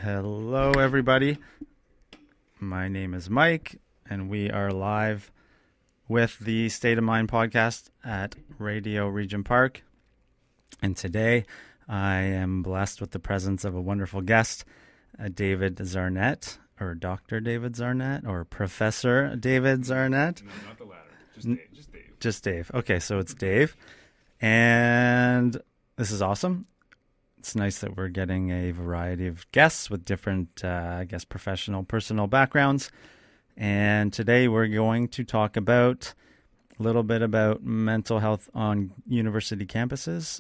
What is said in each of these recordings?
Hello, everybody. My name is Mike, and we are live with the State of Mind podcast at Radio Regent Park. And today, I am blessed with the presence of a wonderful guest, David Zarnett, or Dr. David Zarnett, or Professor David Zarnett. No, not the latter. Just Dave. Just Dave. Okay, so it's Dave. And this is awesome. It's nice that we're getting a variety of guests with different, professional, personal backgrounds. And today we're going to talk about a little bit about mental health on university campuses.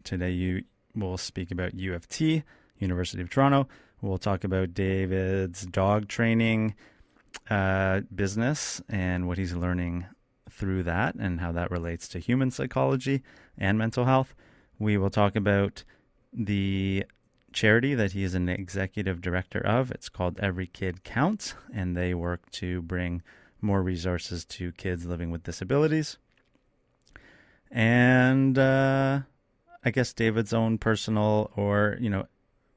Today we'll speak about U of T, University of Toronto. We'll talk about David's dog training business and what he's learning through that and how that relates to human psychology and mental health. We will talk about the charity that he is an executive director of. It's called Every Kid Counts, and they work to bring more resources to kids living with disabilities. And I guess David's own personal or,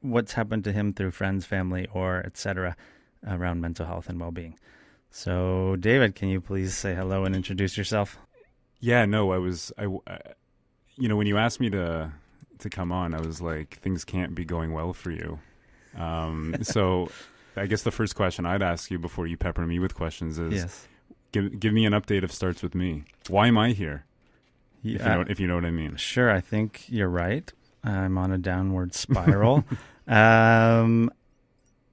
what's happened to him through friends, family, or etc. around mental health and well-being. So, David, can you please say hello and introduce yourself? Yeah, no, when you asked me to come on, I was like, things can't be going well for you. So I guess the first question I'd ask you before you pepper me with questions is, yes. Give me an update of Starts With Me. Why am I here? Yeah, if you know what I mean. Sure, I think you're right. I'm on a downward spiral. And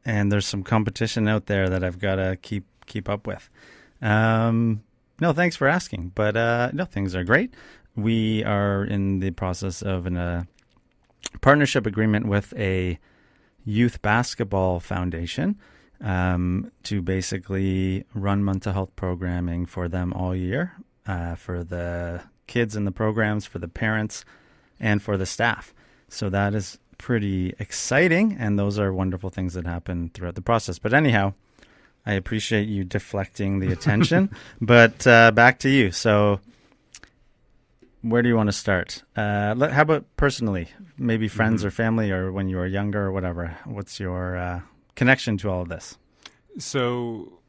there's some competition out there that I've got to keep up with. No, thanks for asking. But no, things are great. We are in the process of a partnership agreement with a youth basketball foundation to basically run mental health programming for them all year, for the kids in the programs, for the parents, and for the staff. So that is pretty exciting, and those are wonderful things that happen throughout the process. But anyhow, I appreciate you deflecting the attention. But back to you. So where do you want to start? How about personally? Maybe friends or family, or when you were younger or whatever. What's your connection to all of this? So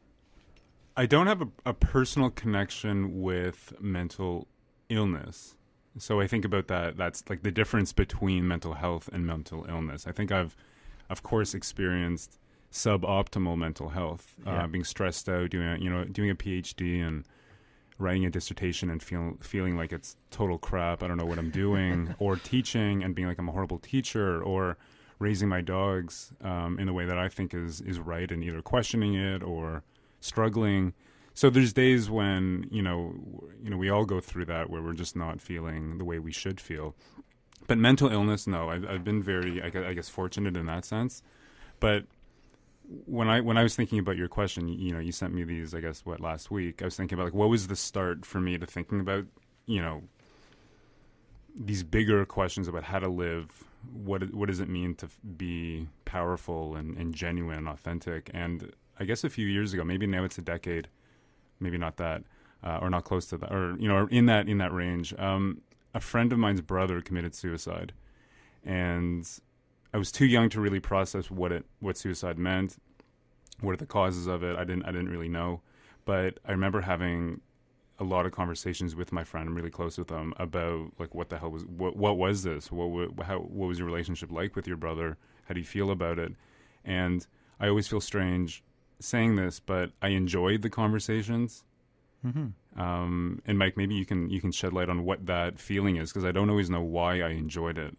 I don't have a personal connection with mental illness. So I think about that. That's like the difference between mental health and mental illness. I think I've, of course, experienced suboptimal mental health, being stressed out, doing a PhD and writing a dissertation and feeling like it's total crap. I don't know what I'm doing, or teaching and being like I'm a horrible teacher, or raising my dogs in the way that I think is right, and either questioning it or struggling. So there's days when we all go through that where we're just not feeling the way we should feel. But mental illness, no, I've been very, I guess, fortunate in that sense. But when I was thinking about your question, you sent me these, I guess, last week. I was thinking about like, what was the start for me to thinking about, these bigger questions about how to live. What does it mean to be powerful and genuine and authentic? And I guess a few years ago, maybe now it's a decade, maybe not that, or not close to that, or in that range. A friend of mine's brother committed suicide, and I was too young to really process what suicide meant, what are the causes of it. I didn't really know, but I remember having a lot of conversations with my friend. I'm really close with him about like what the hell was what was this? What was your relationship like with your brother? How do you feel about it? And I always feel strange saying this, but I enjoyed the conversations. Mm-hmm. And Mike, maybe you can shed light on what that feeling is, because I don't always know why I enjoyed it.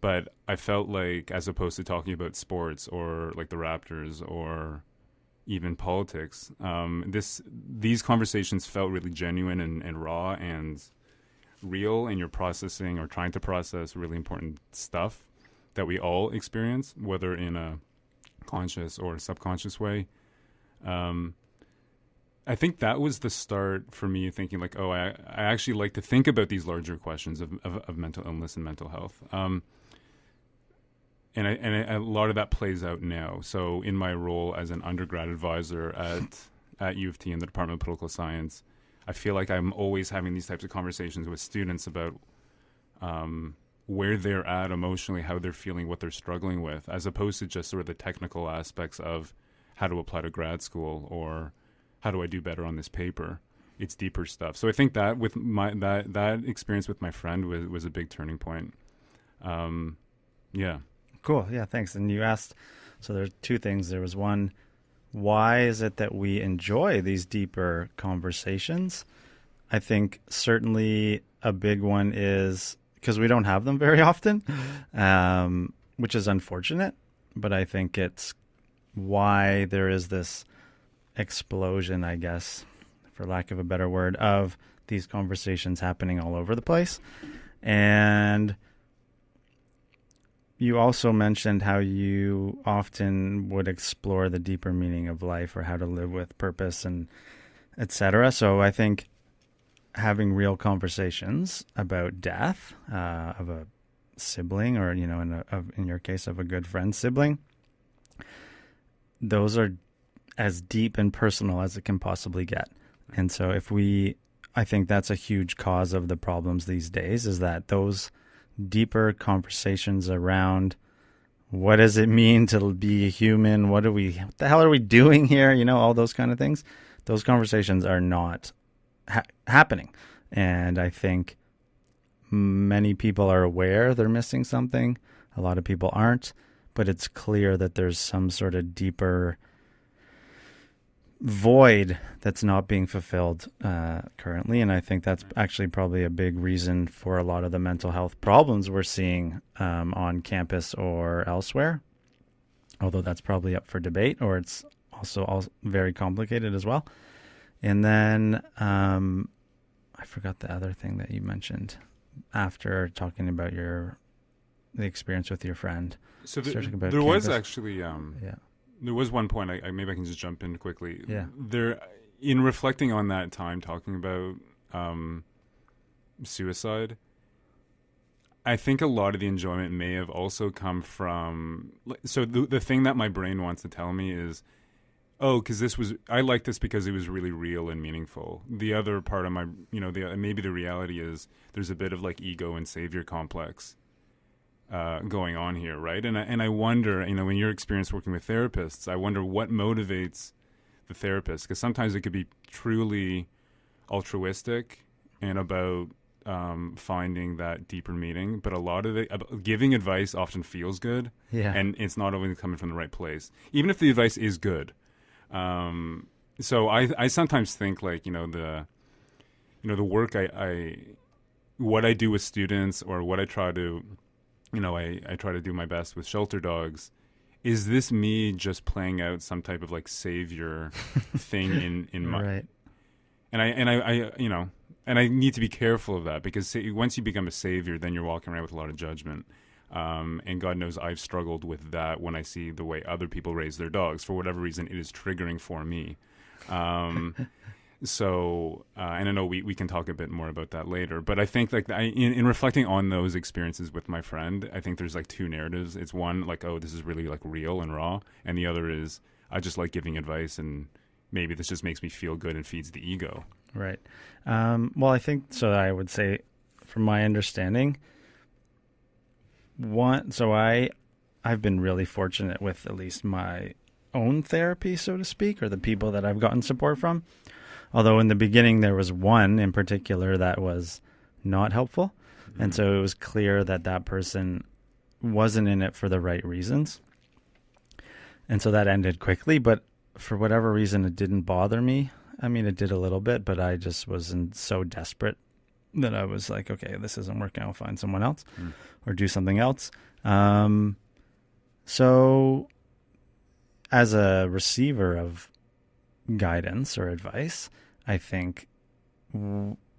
But I felt like, as opposed to talking about sports or like the Raptors or even politics, these conversations felt really genuine and raw and real, and you're processing or trying to process really important stuff that we all experience, whether in a conscious or subconscious way. I think that was the start for me thinking like, oh, I actually like to think about these larger questions of mental illness and mental health. And a lot of that plays out now. So in my role as an undergrad advisor at U of T in the Department of Political Science, I feel like I'm always having these types of conversations with students about where they're at emotionally, how they're feeling, what they're struggling with, as opposed to just sort of the technical aspects of how to apply to grad school or how do I do better on this paper. It's deeper stuff. So I think that with that experience with my friend was a big turning point. Yeah. Cool. Yeah, thanks. And you asked, so there's two things. There was one, why is it that we enjoy these deeper conversations? I think certainly a big one is because we don't have them very often, which is unfortunate. But I think it's why there is this explosion, I guess, for lack of a better word, of these conversations happening all over the place. And you also mentioned how you often would explore the deeper meaning of life or how to live with purpose and etc. So I think having real conversations about death of a sibling, or in your case of a good friend's sibling, those are as deep and personal as it can possibly get. And so I think that's a huge cause of the problems these days, is that those deeper conversations around what does it mean to be a human? What the hell are we doing here? All those kind of things. Those conversations are not happening. And I think many people are aware they're missing something. A lot of people aren't, but it's clear that there's some sort of deeper void that's not being fulfilled currently. And I think that's actually probably a big reason for a lot of the mental health problems we're seeing on campus or elsewhere, although that's probably up for debate, or it's also very complicated as well. And then I forgot the other thing that you mentioned after talking about the experience with your friend. So there campus. was actually yeah. There was one point, maybe I can just jump in quickly. Yeah. In reflecting on that time, talking about suicide, I think a lot of the enjoyment may have also come from... So the thing that my brain wants to tell me is, because I like this because it was really real and meaningful. The other part of my, maybe the reality is there's a bit of like ego and savior complex going on here, right? And I wonder, in your experience working with therapists, I wonder what motivates the therapist, because sometimes it could be truly altruistic and about finding that deeper meaning, but a lot of it, giving advice often feels good, and it's not always coming from the right place, even if the advice is good. So I sometimes think like, the work what I do with students, or what I try to, I try to do my best with shelter dogs. Is this me just playing out some type of like savior thing in my, right. And I need to be careful of that, because once you become a savior, then you're walking around with a lot of judgment. And God knows I've struggled with that when I see the way other people raise their dogs. For whatever reason, it is triggering for me. So, and I know we can talk a bit more about that later, but I think like in reflecting on those experiences with my friend, I think there's like two narratives. It's one like, oh, this is really like real and raw. And the other is, I just like giving advice, and maybe this just makes me feel good and feeds the ego. Right. Well, I think so. I would say, from my understanding, I've been really fortunate with at least my own therapy, so to speak, or the people that I've gotten support from. Although in the beginning there was one in particular that was not helpful. Mm-hmm. And so it was clear that person wasn't in it for the right reasons. And so that ended quickly, but for whatever reason, it didn't bother me. I mean, it did a little bit, but I just wasn't so desperate that I was like, okay, this isn't working. I'll find someone else or do something else. So as a receiver of guidance or advice, I think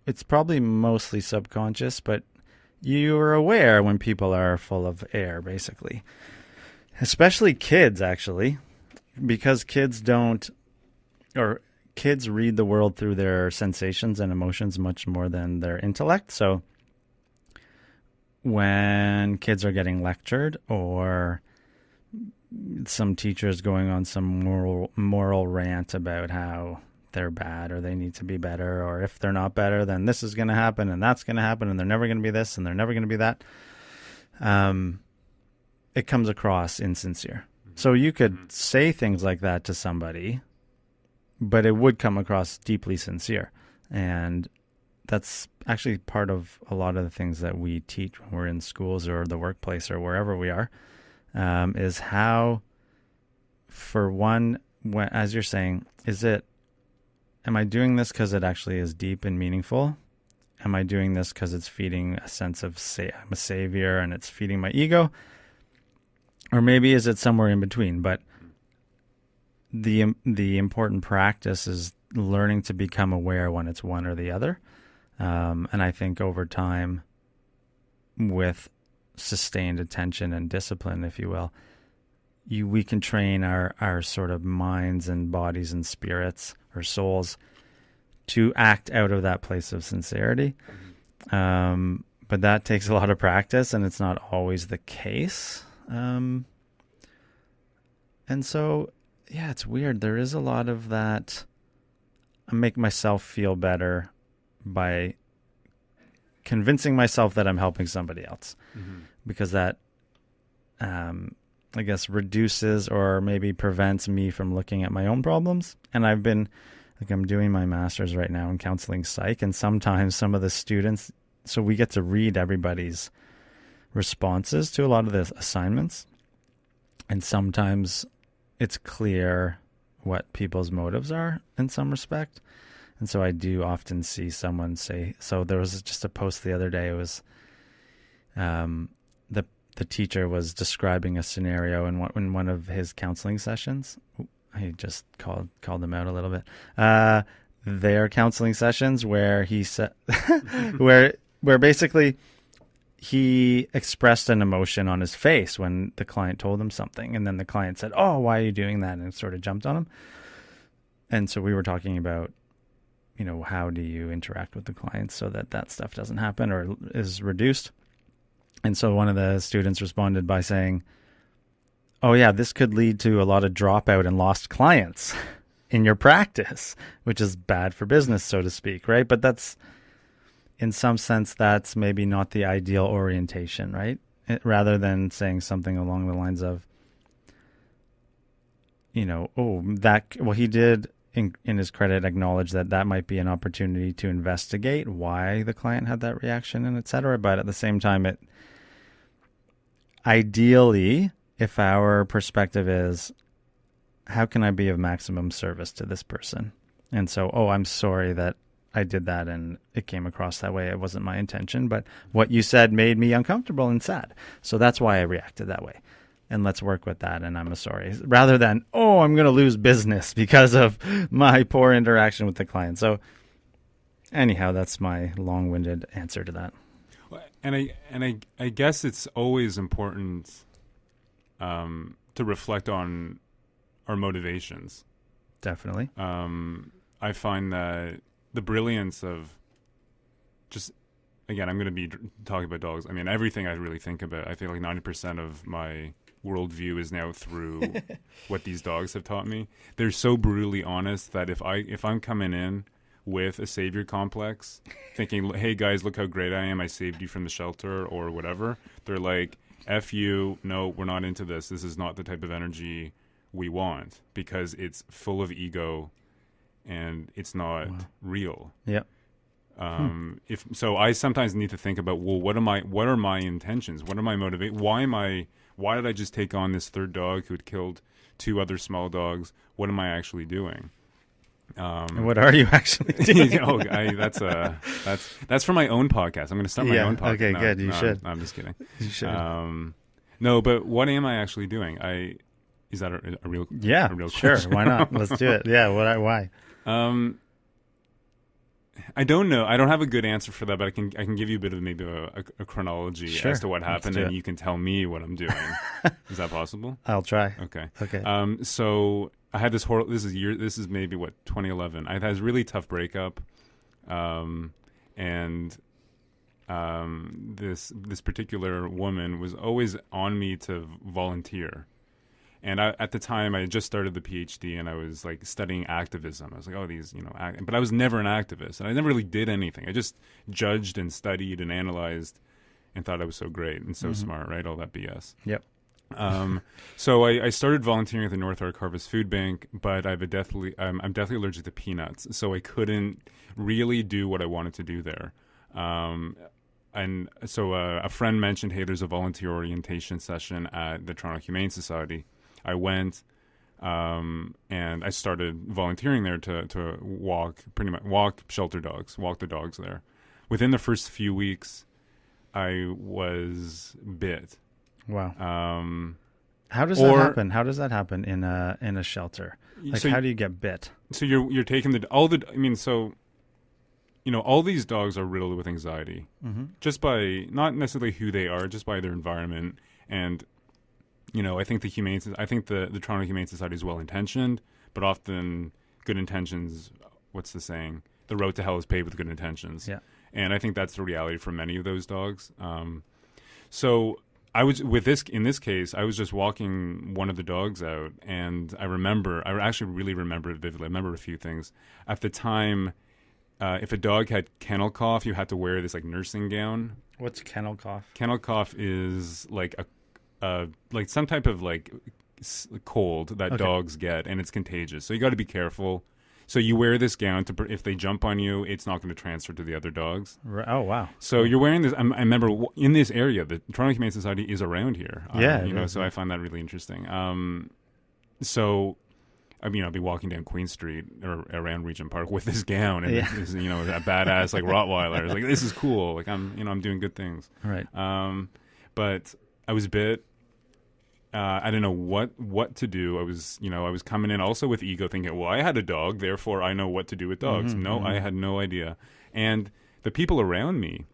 it's probably mostly subconscious, but you're aware when people are full of air, basically. Especially kids, actually, because kids read the world through their sensations and emotions much more than their intellect. So when kids are getting lectured, or some teachers going on some moral rant about how they're bad or they need to be better, or if they're not better, then this is going to happen and that's going to happen, and they're never going to be this and they're never going to be that. it comes across insincere. So you could say things like that to somebody, but it would come across deeply sincere. And that's actually part of a lot of the things that we teach when we're in schools or the workplace or wherever we are, is how, for one, as you're saying, am I doing this because it actually is deep and meaningful? Am I doing this because it's feeding a sense of, I'm a savior and it's feeding my ego? Or maybe is it somewhere in between? But the important practice is learning to become aware when it's one or the other. And I think over time, with sustained attention and discipline, if you will, we can train our sort of minds and bodies and spirits or souls to act out of that place of sincerity. But that takes a lot of practice, and it's not always the case. And so, yeah, it's weird. There is a lot of that. I make myself feel better by convincing myself that I'm helping somebody else, because that, I guess, reduces or maybe prevents me from looking at my own problems. And I'm doing my master's right now in counseling psych, and sometimes some of the students, so we get to read everybody's responses to a lot of the assignments, and sometimes it's clear what people's motives are in some respect. And so I do often see someone say, so there was just a post the other day, it was the teacher was describing a scenario in one of his counseling sessions. I just called them out a little bit. Their counseling sessions where he said, where basically he expressed an emotion on his face when the client told him something, and then the client said, "Oh, why are you doing that?" and it sort of jumped on him. And so we were talking about, how do you interact with the clients so that stuff doesn't happen or is reduced. And so one of the students responded by saying, "Oh yeah, this could lead to a lot of dropout and lost clients in your practice, which is bad for business, so to speak," right? But that's, in some sense, that's maybe not the ideal orientation, right? Rather than saying something along the lines of, he did, in his credit, acknowledge that might be an opportunity to investigate why the client had that reaction and et cetera. But at the same time, ideally, if our perspective is, how can I be of maximum service to this person? And so, I'm sorry that I did that and it came across that way. It wasn't my intention, but what you said made me uncomfortable and sad. So that's why I reacted that way. And let's work with that, and I'm sorry. Rather than, I'm going to lose business because of my poor interaction with the client. So anyhow, that's my long-winded answer to that. And I guess it's always important to reflect on our motivations. Definitely. I find that the brilliance of just, again, I'm going to be talking about dogs. I mean, everything I really think about, I feel like 90% of my worldview is now through what these dogs have taught me. They're so brutally honest that if I'm coming in with a savior complex, thinking, "Hey guys, look how great I am, I saved you from the shelter," or whatever, they're like, "F you, no, we're not into this. This is not the type of energy we want," because it's full of ego and it's not real. Yeah. If so, I sometimes need to think about, well, what are my intentions? What are my motivations? Why did I just take on this third dog who had killed 2 other small dogs? What am I actually doing? And what are you actually doing? That's for my own podcast. I'm going to start my own podcast. Okay, good. You should. No, I'm just kidding. You should. No, but what am I actually doing? Is that a real? Yeah, a real sure. question? Why not? Let's do it. Yeah. Why? I don't know. I don't have a good answer for that, but I can give you a bit of maybe a chronology as to what happened, and you can tell me what I'm doing. Is that possible? I'll try. Okay. Okay. So I had this This is maybe 2011. I had this really tough breakup, and this particular woman was always on me to volunteer. And at the time, I had just started the PhD, and I was like studying activism. I was like, but I was never an activist, and I never really did anything. I just judged and studied and analyzed, and thought I was so great and so smart, right? All that BS. Yep. So I started volunteering at the North Ark Harvest Food Bank, but I'm deathly allergic to peanuts, so I couldn't really do what I wanted to do there. And so a friend mentioned, hey, there's a volunteer orientation session at the Toronto Humane Society. I went, and I started volunteering there to walk shelter dogs, walk the dogs there. Within the first few weeks, I was bit. Wow. How does that happen? How does that happen in a shelter? Like, so how do you get bit? So you're taking all these dogs are riddled with anxiety, just by not necessarily who they are, just by their environment. And I think the Toronto Humane Society is well intentioned, but often good intentions. What's the saying? The road to hell is paved with good intentions. Yeah. And I think that's the reality for many of those dogs. So in this case, I was just walking one of the dogs out, and I actually really remember it vividly. I remember a few things. At the time, if a dog had kennel cough, you had to wear this like nursing gown. What's kennel cough? Kennel cough is like like some type of like cold that dogs get, and it's contagious. So you got to be careful. So you wear this gown if they jump on you, it's not going to transfer to the other dogs. Oh, wow. So you're wearing this. I remember in this area, the Toronto Humane Society is around here. So I find that really interesting. So, I'll be walking down Queen Street or around Regent Park with this gown and this, a badass like Rottweiler. It's like, this is cool. Like I'm doing good things. Right. But I was bit. I didn't know what to do. I was coming in also with ego, thinking, well, I had a dog, therefore I know what to do with dogs. I had no idea. And the people around me,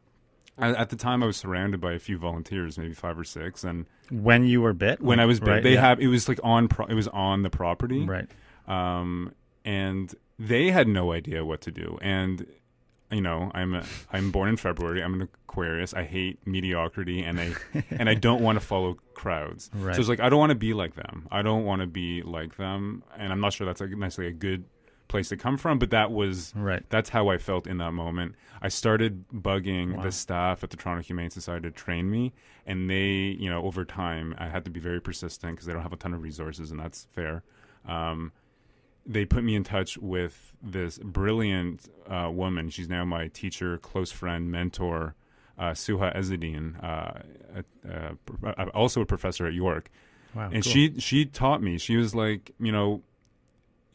at the time, I was surrounded by a few volunteers, maybe 5 or 6. And when you were bit, when I was bit, it was like it was on the property, right? And they had no idea what to do. And I'm born in February. I'm an Aquarius. I hate mediocrity, and I don't want to follow crowds. Right. So it's like I don't want to be like them. And I'm not sure that's necessarily a good place to come from, but that's how I felt in that moment. I started bugging the staff at the Toronto Humane Society to train me, and they, over time, I had to be very persistent because they don't have a ton of resources, and that's fair. They put me in touch with this brilliant woman. She's now my teacher, close friend, mentor, Suha Ezzedine, also a professor at York. Wow, and cool. she taught me. She was like,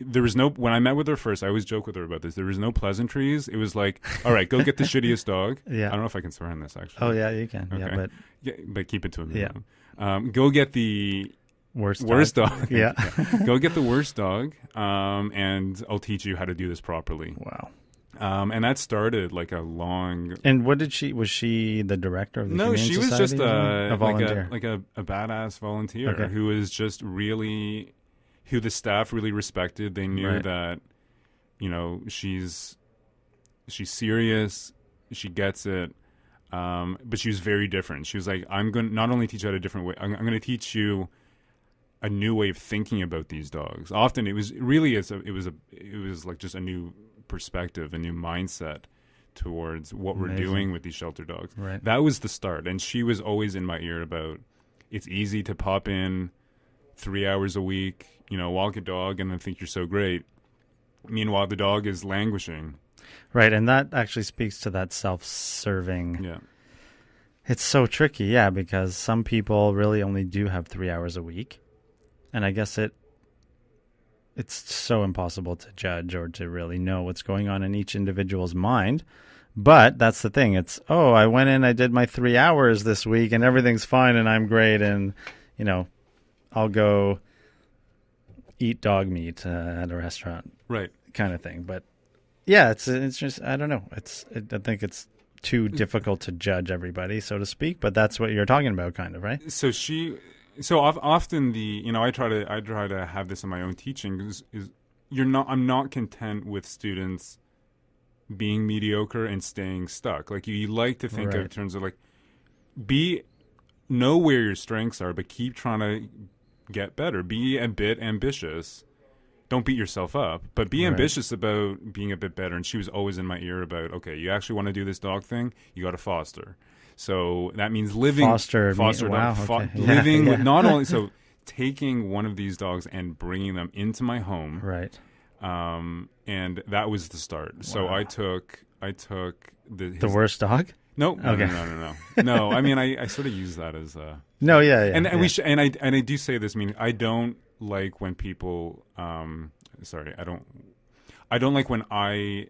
there was no, when I met with her first, I always joke with her about this. There was no pleasantries. It was like, all right, go get the shittiest dog. Yeah. I don't know if I can swear on this, actually. Oh, yeah, you can. Okay. Yeah, but keep it to a minimum. Yeah. Go get the worst dog. Yeah. Go get the worst dog, and I'll teach you how to do this properly. Wow. And that started like a long. And what did was she the director of the Humane Society? No, she was just a volunteer, like a badass volunteer who was just really, who the staff really respected. They knew that, she's serious, she gets it, but she was very different. She was like, I'm going to not only teach you how a different way, I'm going to teach you a new way of thinking about these dogs. Often it was like just a new perspective, a new mindset towards what we're doing with these shelter dogs. Right. That was the start. And she was always in my ear about, it's easy to pop in 3 hours a week, walk a dog and then think you're so great. Meanwhile, the dog is languishing. Right. And that actually speaks to that self-serving. Yeah. It's so tricky. Yeah. Because some people really only do have 3 hours a week. And I guess it's so impossible to judge or to really know what's going on in each individual's mind. But that's the thing. It's, I went in, I did my 3 hours this week and everything's fine and I'm great. And, I'll go eat dog meat at a restaurant. Right. Kind of thing. But yeah, it's just, I don't know. I think it's too difficult to judge everybody, so to speak. But that's what you're talking about, kind of, right? So often I try to have this in my own teaching is I'm not content with students being mediocre and staying stuck. Like you like to think in terms of like, know where your strengths are, but keep trying to get better. Be a bit ambitious. Don't beat yourself up, but be ambitious about being a bit better. And she was always in my ear about, okay, you actually want to do this dog thing? You got to foster. So that means living Foster dog, okay. living with not only taking one of these dogs and bringing them into my home, right. And that was the start. So I took The worst dog? No, Okay. no. I mean, I sort of use that as a No, yeah. and yeah. we and I do say this. I mean, I don't like when people. Sorry, I don't like when I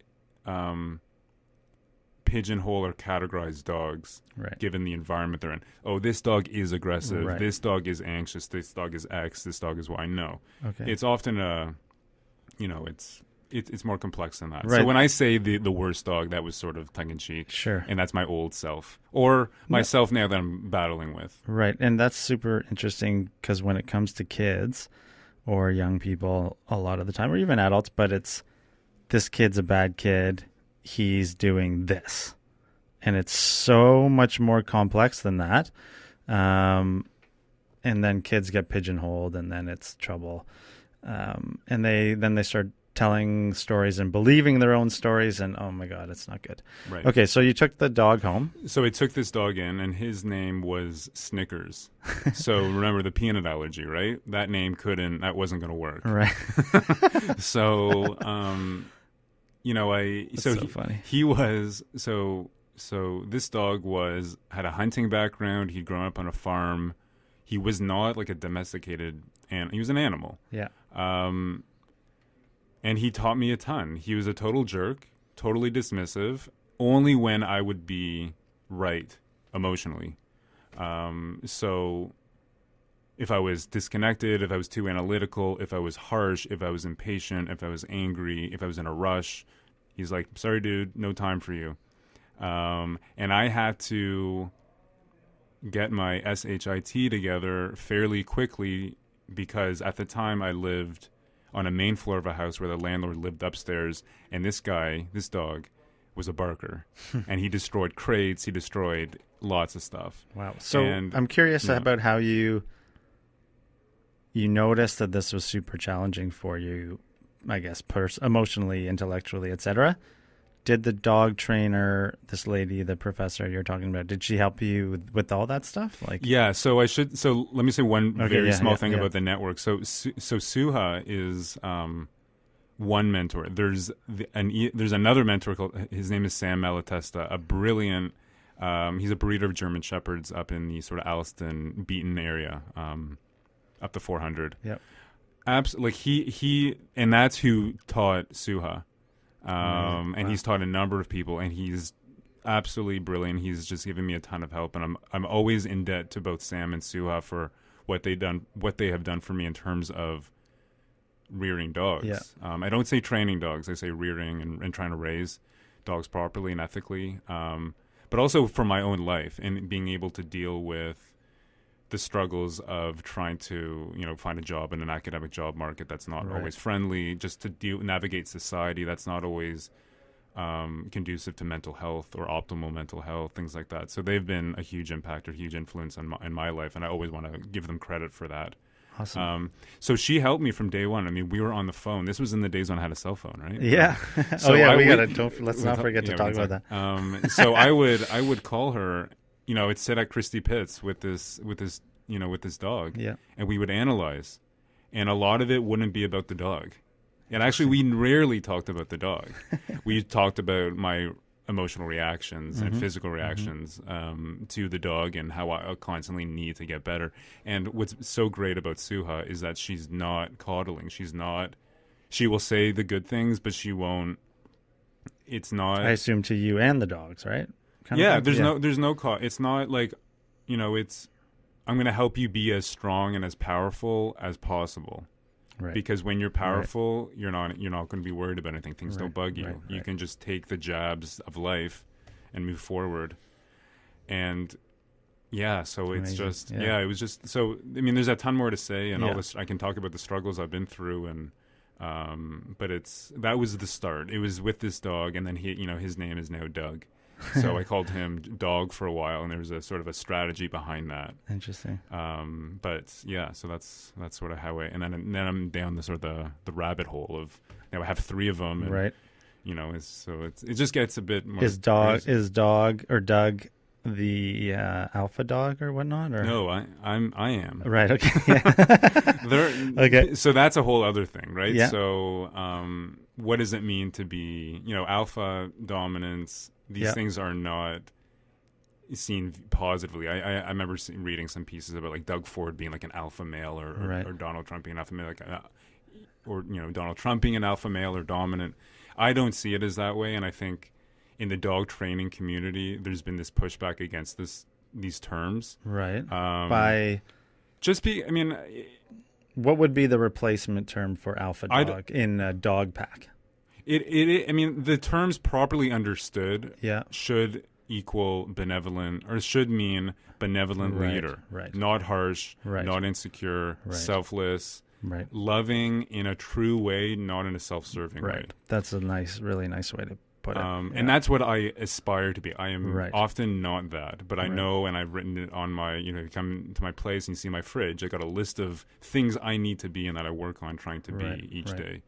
pigeonhole or categorize dogs, Right. given the environment they're in. Oh, this dog is aggressive. Right. This dog is anxious. This dog is X. This dog is Y. No, Okay. it's often it's more complex than that. Right. So when I say the worst dog, that was sort of tongue in cheek. Sure. And that's my old self or myself now that I'm battling with. Right. And that's super interesting because when it comes to kids or young people, a lot of the time, or even adults, but it's this kid's a bad kid. He's doing this. And it's so much more complex than that. And then kids get pigeonholed and then it's trouble. And they start telling stories and believing their own stories, and oh my God, it's not good. Right. Okay, so you took the dog home. So I took this dog in, and his name was Snickers. So remember the peanut allergy, right? That wasn't going to work. Right. So, funny. He was so this dog had a hunting background. He'd grown up on a farm. He was not like a domesticated, and he was an animal. Yeah. And he taught me a ton. He was a total jerk, totally dismissive, only when I would be right emotionally. So if I was disconnected, if I was too analytical, if I was harsh, if I was impatient, if I was angry, if I was in a rush, he's like, sorry, dude, no time for you. And I had to get my SHIT together fairly quickly because at the time I lived on a main floor of a house where the landlord lived upstairs, and this dog, was a barker, and he destroyed crates, he destroyed lots of stuff. Wow. So I'm curious about how you noticed that this was super challenging for you, I guess, emotionally, intellectually, etc. Did the dog trainer, this lady, the professor you're talking about, did she help you with all that stuff? Yeah. So let me say one very small thing about the network. So Suha is one mentor. There's another mentor called, his name is Sam Malatesta, a brilliant. He's a breeder of German Shepherds up in the sort of Alliston, Beaton area, up to 400. Yep. Absolutely. He and that's who taught Suha. And he's taught a number of people, and he's absolutely brilliant. He's just given me a ton of help, and I'm always in debt to both Sam and Suha for what they have done for me in terms of rearing dogs. Yeah. I don't say training dogs; I say rearing and trying to raise dogs properly and ethically. But also for my own life and being able to deal with the struggles of trying to, find a job in an academic job market that's not always friendly, just to navigate society that's not always conducive to mental health or optimal mental health, things like that. So they've been a huge impact or huge influence in my life, and I always want to give them credit for that. Awesome. So she helped me from day one. I mean, we were on the phone. This was in the days when I had a cell phone, right? Yeah. Let's not forget to talk about that. So I would call her. I'd sit at Christy Pitts with this dog, and we would analyze, and a lot of it wouldn't be about the dog. And actually, we rarely talked about the dog. We talked about my emotional reactions and physical reactions to the dog and how I constantly need to get better. And what's so great about Suha is that she's not coddling. She will say the good things, but she won't. It's not. I assume to you and the dogs, right? There's no call. It's not like, it's, I'm going to help you be as strong and as powerful as possible. Right. Because when you're powerful, you're not going to be worried about anything. Things don't bug you. You can just take the jabs of life and move forward. And so it's amazing. Just, it was just, so, I mean, there's a ton more to say, and all this, I can talk about the struggles I've been through, and, but that was the start. It was with this dog, and then his name is now Doug. So I called him Dog for a while, and there was a sort of a strategy behind that. Interesting. But so that's sort of how and then I'm down the sort of the rabbit hole of now I have 3 of them, and, right? it just gets a bit more. Is Doug the alpha dog or whatnot? Or No, I am. right. Okay. Yeah. Okay. So that's a whole other thing, right? Yeah. So what does it mean to be, alpha dominance? These things are not seen positively. I remember reading some pieces about like Doug Ford being like an alpha male, or Donald Trump being an alpha male, or Donald Trump being an alpha male or dominant. I don't see it as that way, and I think in the dog training community, there's been this pushback against these terms. Right. What would be the replacement term for alpha dog in a dog pack? The terms properly understood Yeah. should equal benevolent, or should mean benevolent leader. Right. Not harsh, not insecure, selfless, loving in a true way, not in a self-serving way. That's a really nice way to put it. And that's what I aspire to be. I am often not that, but I know, and I've written it on my, you come to my place and you see my fridge, I got a list of things I need to be and that I work on trying to be each day.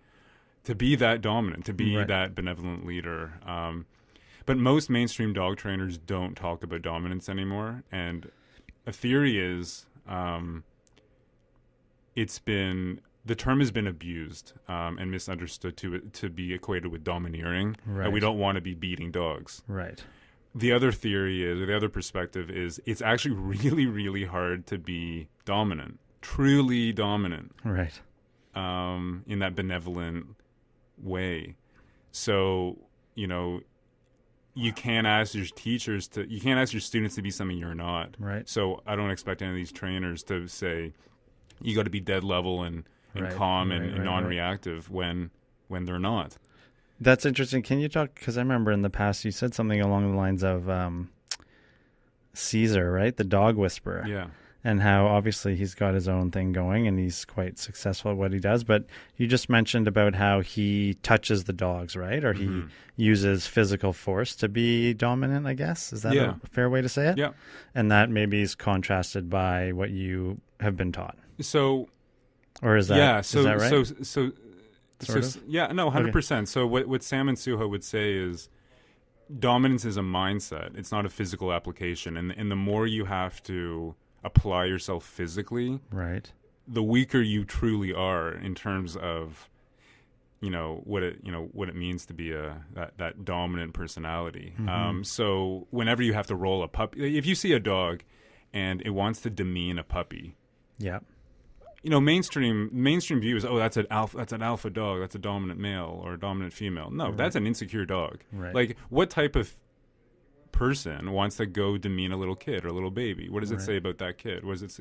To be that dominant, to be that benevolent leader. But most mainstream dog trainers don't talk about dominance anymore. And a theory is the term has been abused and misunderstood to be equated with domineering. And we don't want to be beating dogs. Right. The other theory is, or the other perspective is, it's actually really, really hard to be dominant, truly dominant. Right. In that benevolent way. So, you can't ask your students to be something you're not. Right. So I don't expect any of these trainers to say, you got to be dead level and calm and non-reactive when they're not. That's interesting. Can you talk, because I remember in the past you said something along the lines of Caesar, right? The dog whisperer. Yeah. And how obviously he's got his own thing going and he's quite successful at what he does. But you just mentioned about how he touches the dogs, right? Or he uses physical force to be dominant, I guess. Is that a fair way to say it? Yeah. And that maybe is contrasted by what you have been taught. So, or is that, is that right? Yeah, no, 100%. Okay. So what Sam and Suho would say is dominance is a mindset. It's not a physical application. And the more you have to apply yourself physically, the weaker you truly are in terms of what it means to be that dominant personality. So whenever you have to roll a puppy, if you see a dog and it wants to demean a puppy, mainstream view is, that's an alpha dog, that's a dominant male or a dominant female. No, that's an insecure dog. Like, what type of person wants to go demean a little kid or a little baby? What does it say about that kid? Was it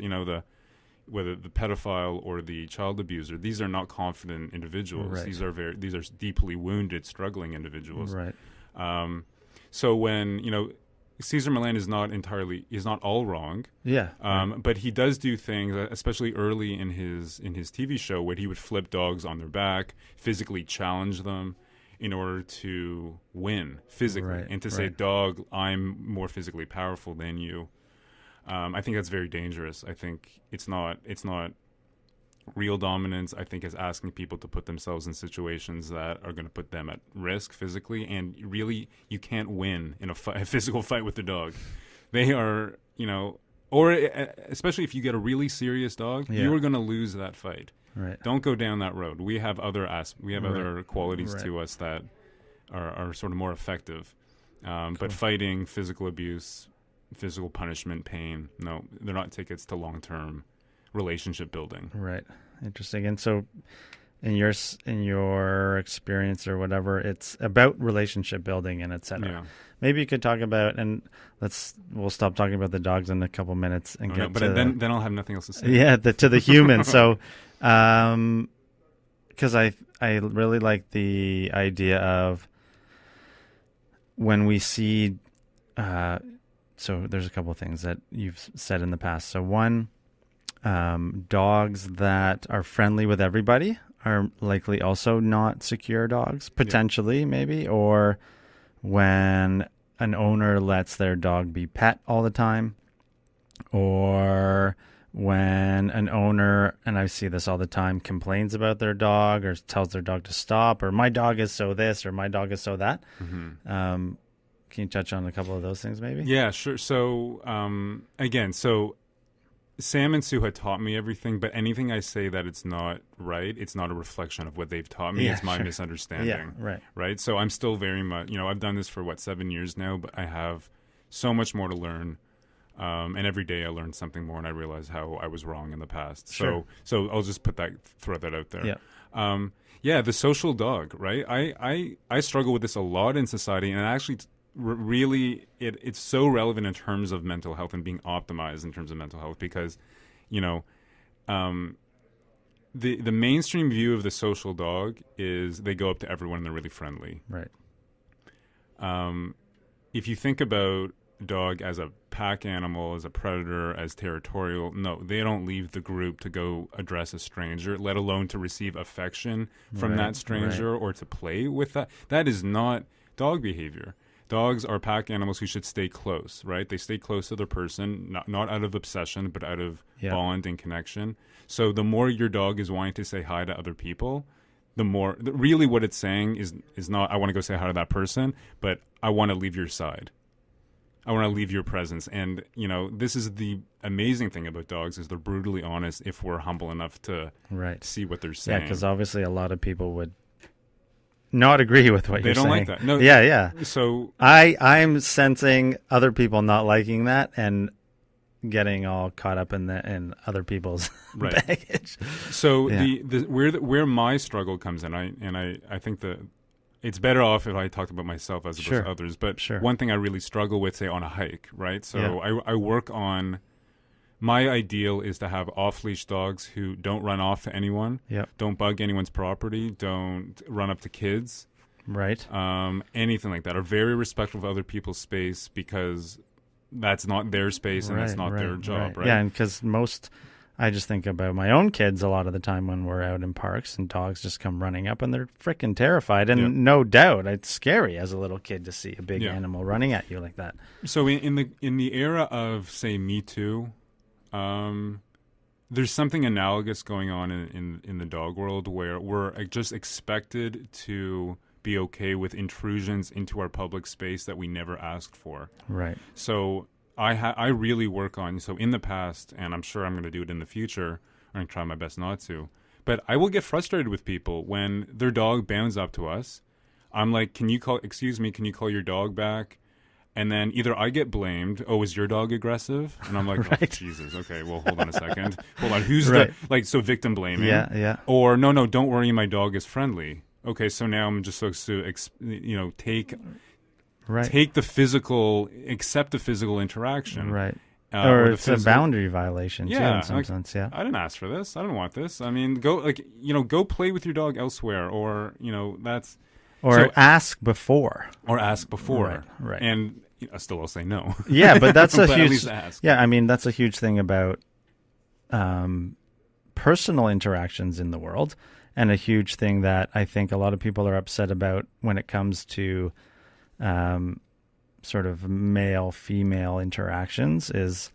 whether the pedophile or the child abuser? These are not confident individuals. These are deeply wounded, struggling individuals. So when Cesar Millan is not all wrong. But he does do things, especially early in his TV show, where he would flip dogs on their back, physically challenge them in order to win physically, and to say, dog, I'm more physically powerful than you. I think that's very dangerous. I think it's not real dominance. I think it's asking people to put themselves in situations that are going to put them at risk physically, and really you can't win in a physical fight with the dog. They are, or especially if you get a really serious dog, you are going to lose that fight. Don't go down that road. We have other other qualities to us that are sort of more effective. But fighting, physical abuse, physical punishment, pain, no, they're not tickets to long-term relationship building. Interesting. And so in your experience or whatever, it's about relationship building and etc. Maybe you could talk about, and we'll stop talking about the dogs in a couple minutes and then I'll have nothing else to say. To the human. So because I really like the idea of when we see so there's a couple of things that you've said in the past. So one, dogs that are friendly with everybody are likely also not secure dogs, potentially, maybe, or when an owner lets their dog be pet all the time, or when an owner, and I see this all the time, complains about their dog or tells their dog to stop, or my dog is so this or my dog is so that. Can you touch on a couple of those things, maybe? Yeah, sure. So again, Sam and Sue had taught me everything, but anything I say that it's not right, it's not a reflection of what they've taught me. Yeah, it's my sure. misunderstanding. Yeah, right. Right? So I'm still very much, I've done this for, 7 years now, but I have so much more to learn. And every day I learn something more, and I realize how I was wrong in the past. Sure. So I'll just throw that out there. Yeah. The social dog, right? I struggle with this a lot in society, and actually really it's so relevant in terms of mental health and being optimized in terms of mental health, because the mainstream view of the social dog is they go up to everyone and they're really friendly. Right. If you think about dog as a pack animal, as a predator, as territorial, no, they don't leave the group to go address a stranger, let alone to receive affection from that stranger or to play with that. That is not dog behavior. Dogs are pack animals who should stay close, right? They stay close to their person, not out of obsession, but out of bond and connection. So the more your dog is wanting to say hi to other people, the more, really what it's saying is not, I want to go say hi to that person, but I want to leave your side. I want to leave your presence. And, this is the amazing thing about dogs, is they're brutally honest if we're humble enough to see what they're saying. Yeah, because obviously a lot of people would not agree with what you're saying. They don't like that. No. Yeah. So I'm sensing other people not liking that and getting all caught up in other people's baggage. So where my struggle comes in, I think that it's better off if I talked about myself as opposed to others. But one thing I really struggle with, say, on a hike, right? So I work on, my ideal is to have off-leash dogs who don't run off to anyone, don't bug anyone's property, don't run up to kids, right? Anything like that, are very respectful of other people's space, because that's not their space and that's not their job, right? Yeah, and because I just think about my own kids a lot of the time when we're out in parks and dogs just come running up and they're freaking terrified. And no doubt, it's scary as a little kid to see a big animal running at you like that. So in the era of, say, Me Too, there's something analogous going on in the dog world, where we're just expected to be okay with intrusions into our public space that we never asked for. Right. So I really work on, so in the past, and I'm sure I'm going to do it in the future, I'm going to try my best not to, but I will get frustrated with people when their dog bounds up to us. I'm like, can you call your dog back? And then either I get blamed, is your dog aggressive? And I'm like, oh, Jesus, okay, well, hold on a second. Hold on, who's so victim blaming. Yeah. Or, no, don't worry, my dog is friendly. Okay, so now I'm just supposed to, take the physical, accept the physical interaction. Right. Or it's a boundary violation, too, in some sense, I didn't ask for this. I don't want this. I mean, go play with your dog elsewhere, or, that's... Or ask before. Right. And still I'll say no. Yeah, but that's a but huge... At least ask. Yeah, I mean, that's a huge thing about personal interactions in the world, and a huge thing that I think a lot of people are upset about when it comes to sort of male-female interactions is,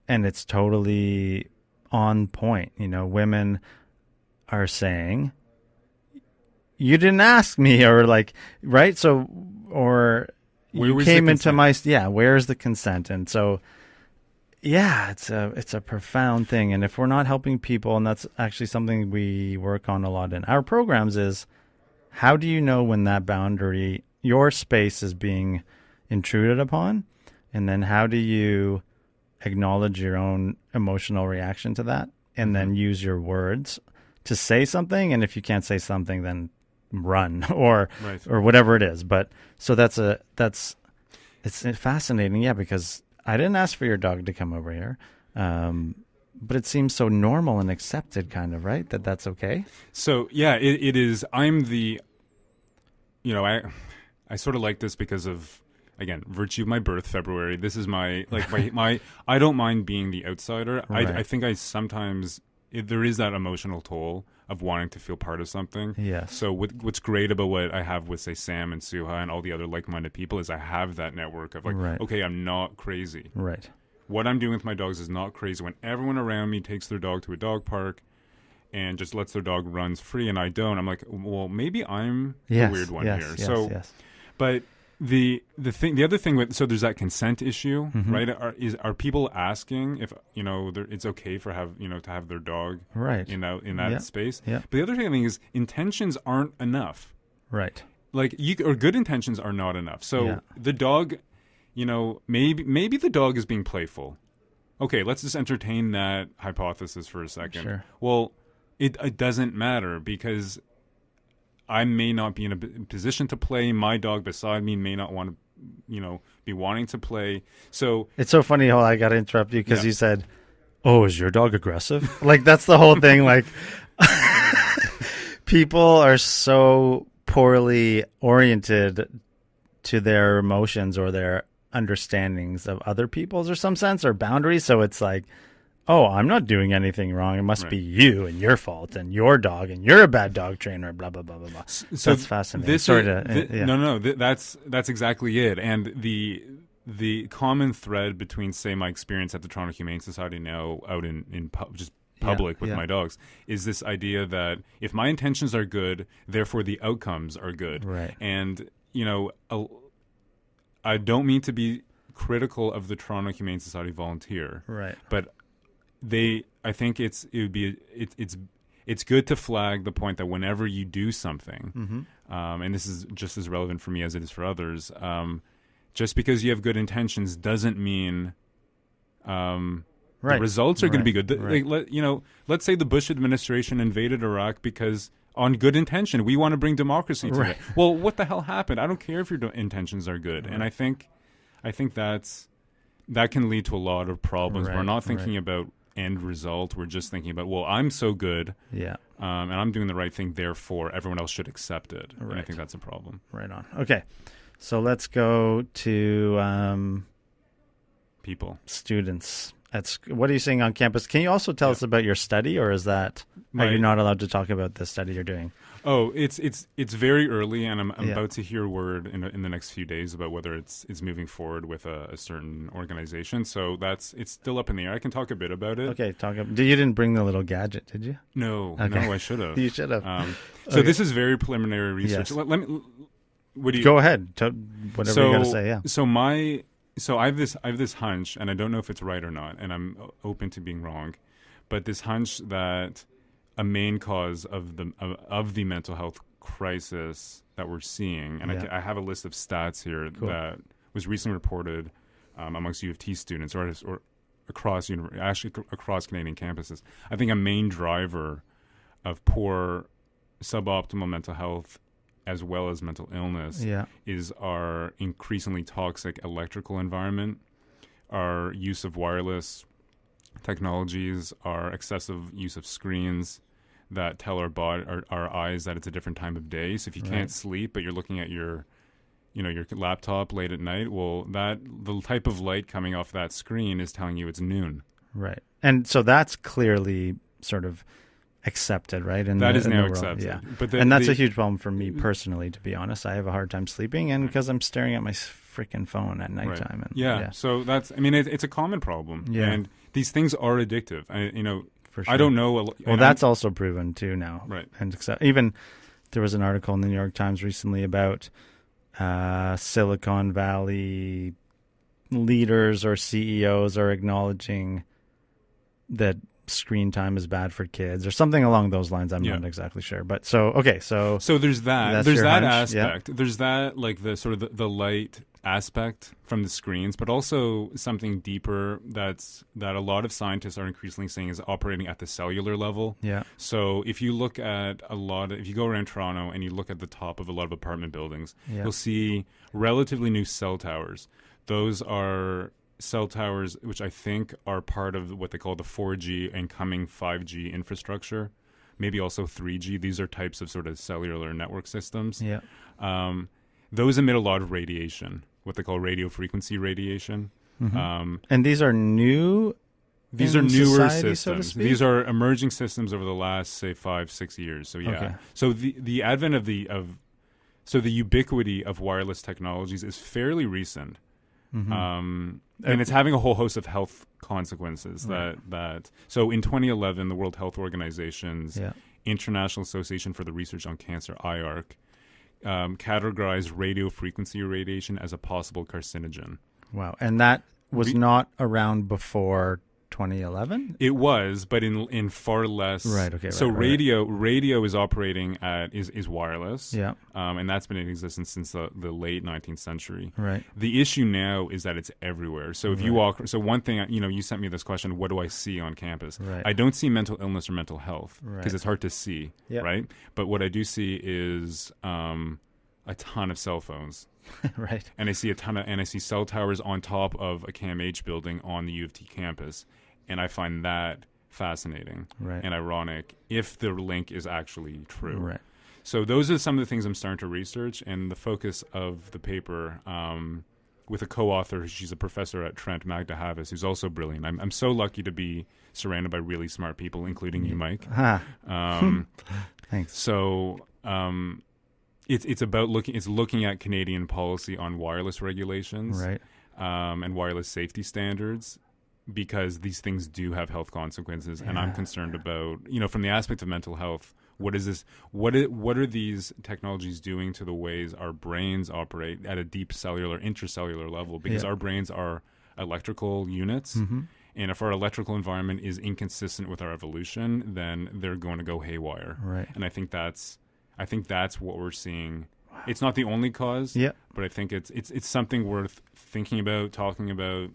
and it's totally on point. Women are saying, you didn't ask me, or right? So, or you came into my, where's the consent? And so, it's a profound thing. And if we're not helping people, and that's actually something we work on a lot in our programs, is how do you know when that boundary, your space, is being intruded upon? And then how do you acknowledge your own emotional reaction to that, and then use your words to say something? And if you can't say something, then run or whatever it is. But so it's fascinating, because I didn't ask for your dog to come over here, but it seems so normal and accepted, kind of, right, that's okay. So it is. I'm the I sort of like this because of, again, virtue of my birth, February. This is my I don't mind being the outsider. I think I sometimes there is that emotional toll of wanting to feel part of something. Yes. So what's great about what I have with, say, Sam and Suha and all the other like-minded people is I have that network of okay, I'm not crazy. Right. What I'm doing with my dogs is not crazy. When everyone around me takes their dog to a dog park and just lets their dog run free and I don't, I'm like, well, maybe I'm the weird one here. Yes. But the other thing with, so there's that consent issue, Mm-hmm. right? Are people asking if it's okay for to have their dog Right. in that Yeah. space? Yeah. But the other thing is intentions aren't enough. Right. Like or good intentions are not enough. So Yeah. the dog, maybe the dog is being playful. Okay, let's just entertain that hypothesis for a second. Sure. Well, it doesn't matter because I may not be in a position to play. My dog beside me may not want to, be wanting to play. So It's so funny how I got to interrupt you because Yeah. you said, "Oh, is your dog aggressive?" Like that's the whole thing. Like people are so poorly oriented to their emotions or their understandings of other people's or some sense or boundaries. So it's like, oh, I'm not doing anything wrong. It must Right. be you and your fault and your dog and you're a bad dog trainer. Blah blah blah blah blah. So that's fascinating. Yeah. No, that's exactly it. And the common thread between, say, my experience at the Toronto Humane Society now out in just public with yeah. my dogs is this idea that if my intentions are good, therefore the outcomes are good. Right. And I don't mean to be critical of the Toronto Humane Society volunteer, Right. but I think it's good to flag the point that whenever you do something, Mm-hmm. and this is just as relevant for me as it is for others, just because you have good intentions doesn't mean Right. the results are going to be good. Right. Let's say the Bush administration invaded Iraq because on good intention we want to bring democracy to Right. it. Well, what the hell happened? I don't care if your intentions are good, and I think that can lead to a lot of problems. Right, We're not thinking right. about end result. We're just thinking about, well, I'm so good, Yeah. and I'm doing the right thing, therefore everyone else should accept it. And I Right. think that's a problem. Right on. Okay. So let's go to People. students. What are you seeing on campus? Can you also tell us about your study, or is that are you not allowed to talk about the study you're doing? Oh, it's very early, and I'm Yeah. about to hear word in the next few days about whether it's moving forward with a certain organization. So it's still up in the air. I can talk a bit about it. Okay, you didn't bring the little gadget, did you? No, Okay. no, I should have. You should have. So Okay. this is very preliminary research. Yes. Let me. What do you Go ahead. Whatever you got to say. Yeah. So I have this hunch, and I don't know if it's right or not, and I'm open to being wrong, but this hunch that a main cause of the mental health crisis that we're seeing, and Yeah. I have a list of stats here Cool. that was recently reported amongst U of T students or across Canadian campuses. I think a main driver of poor, suboptimal mental health as well as mental illness Yeah. is our increasingly toxic electrical environment, our use of wireless technologies, our excessive use of screens that tell our eyes that it's a different time of day. So if you Right. can't sleep, but you're looking at your laptop late at night, well, the type of light coming off that screen is telling you it's noon. Right. And so that's clearly sort of accepted, right? That is in now world. accepted. Yeah. But And that's a huge problem for me personally, to be honest. I have a hard time sleeping, and Right. because I'm staring at my freaking phone at nighttime. And, Yeah. So it's a common problem. Yeah. And these things are addictive. For sure. I don't know. Well, that's also proven too now. Right. And even there was an article in the New York Times recently about Silicon Valley leaders or CEOs are acknowledging that screen time is bad for kids or something along those lines. I'm not exactly sure. But so there's that. that's There's your that hunch, yeah. aspect. There's that, like the sort of the light aspect from the screens, but also something deeper that a lot of scientists are increasingly saying is operating at the cellular level. Yeah. So if you look at if you go around Toronto and you look at the top of a lot of apartment buildings, Yeah. you'll see relatively new cell towers. Those are cell towers which I think are part of what they call the 4G and coming 5G infrastructure, maybe also 3G. These are types of sort of cellular network systems. Yeah. Those emit a lot of radiation, what they call radio frequency radiation. Mm-hmm. And these are new. These in are newer society, so to systems. speak? These are emerging systems over the last, say, 5-6 years. So yeah. Okay. So the advent of the ubiquity of wireless technologies is fairly recent. Mm-hmm. And it's having a whole host of health consequences. Right. So in 2011, the World Health Organization's Yeah. International Association for the Research on Cancer, IARC, categorized radio frequency radiation as a possible carcinogen. Wow. And that was not around before 2011? It was, but in far less. Right. Okay. So right. radio is operating at is wireless. Yeah. And that's been in existence since the late 19th century. Right. The issue now is that it's everywhere. So if you walk, so one thing, you sent me this question: what do I see on campus? Right. I don't see mental illness or mental health because Right. it's hard to see. Yep. Right. But what I do see is a ton of cell phones. Right. And I see cell towers on top of a CAMH building on the U of T campus, and I find that fascinating Right. and ironic if the link is actually true. Right. So those are some of the things I'm starting to research, and the focus of the paper with a co-author. She's a professor at Trent, Magda Havis, who's also brilliant. I'm so lucky to be surrounded by really smart people, including you, Mike. Thanks. So. It's about looking at Canadian policy on wireless regulations, Right. And wireless safety standards, because these things do have health consequences, and I'm concerned about, from the aspect of mental health, what is this? What are these technologies doing to the ways our brains operate at a deep cellular, intracellular level? Because our brains are electrical units. Mm-hmm. And if our electrical environment is inconsistent with our evolution, then they're going to go haywire. Right. And I think that's what we're seeing. It's not the only cause, but I think it's something worth thinking about, talking about,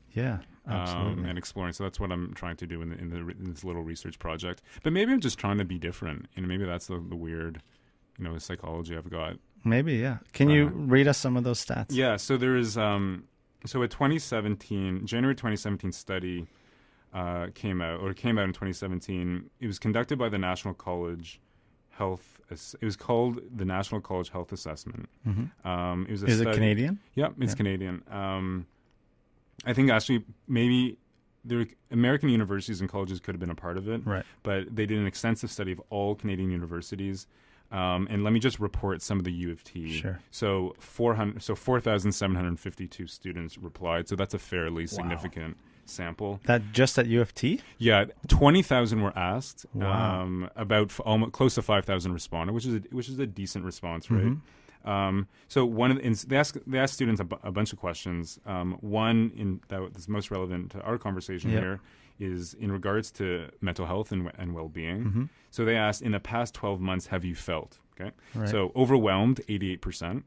absolutely. and exploring. So that's what I'm trying to do in this little research project. But maybe I'm just trying to be different, and maybe that's the weird, psychology I've got. Maybe, yeah. Can you read us some of those stats? Yeah. So there is a 2017 January 2017 study came out in 2017. It was conducted by the National College Health. It was called the National College Health Assessment. Mm-hmm. It was Is it Canadian? Yeah, it's Canadian. I think actually maybe American universities and colleges could have been a part of it, right? But they did an extensive study of all Canadian universities. And let me just report some of the U of T. Sure. So 4,752 students replied. So that's a fairly significant sample. That just at U of T? Yeah, 20,000 were asked. Wow. About almost close to 5,000 responded, which is a decent response rate. Mm-hmm. So they asked students a bunch of questions. One that's most relevant to our conversation here is in regards to mental health and well-being. Mm-hmm. So they asked, in the past 12 months, have you felt? Okay. Right. So overwhelmed, 88%.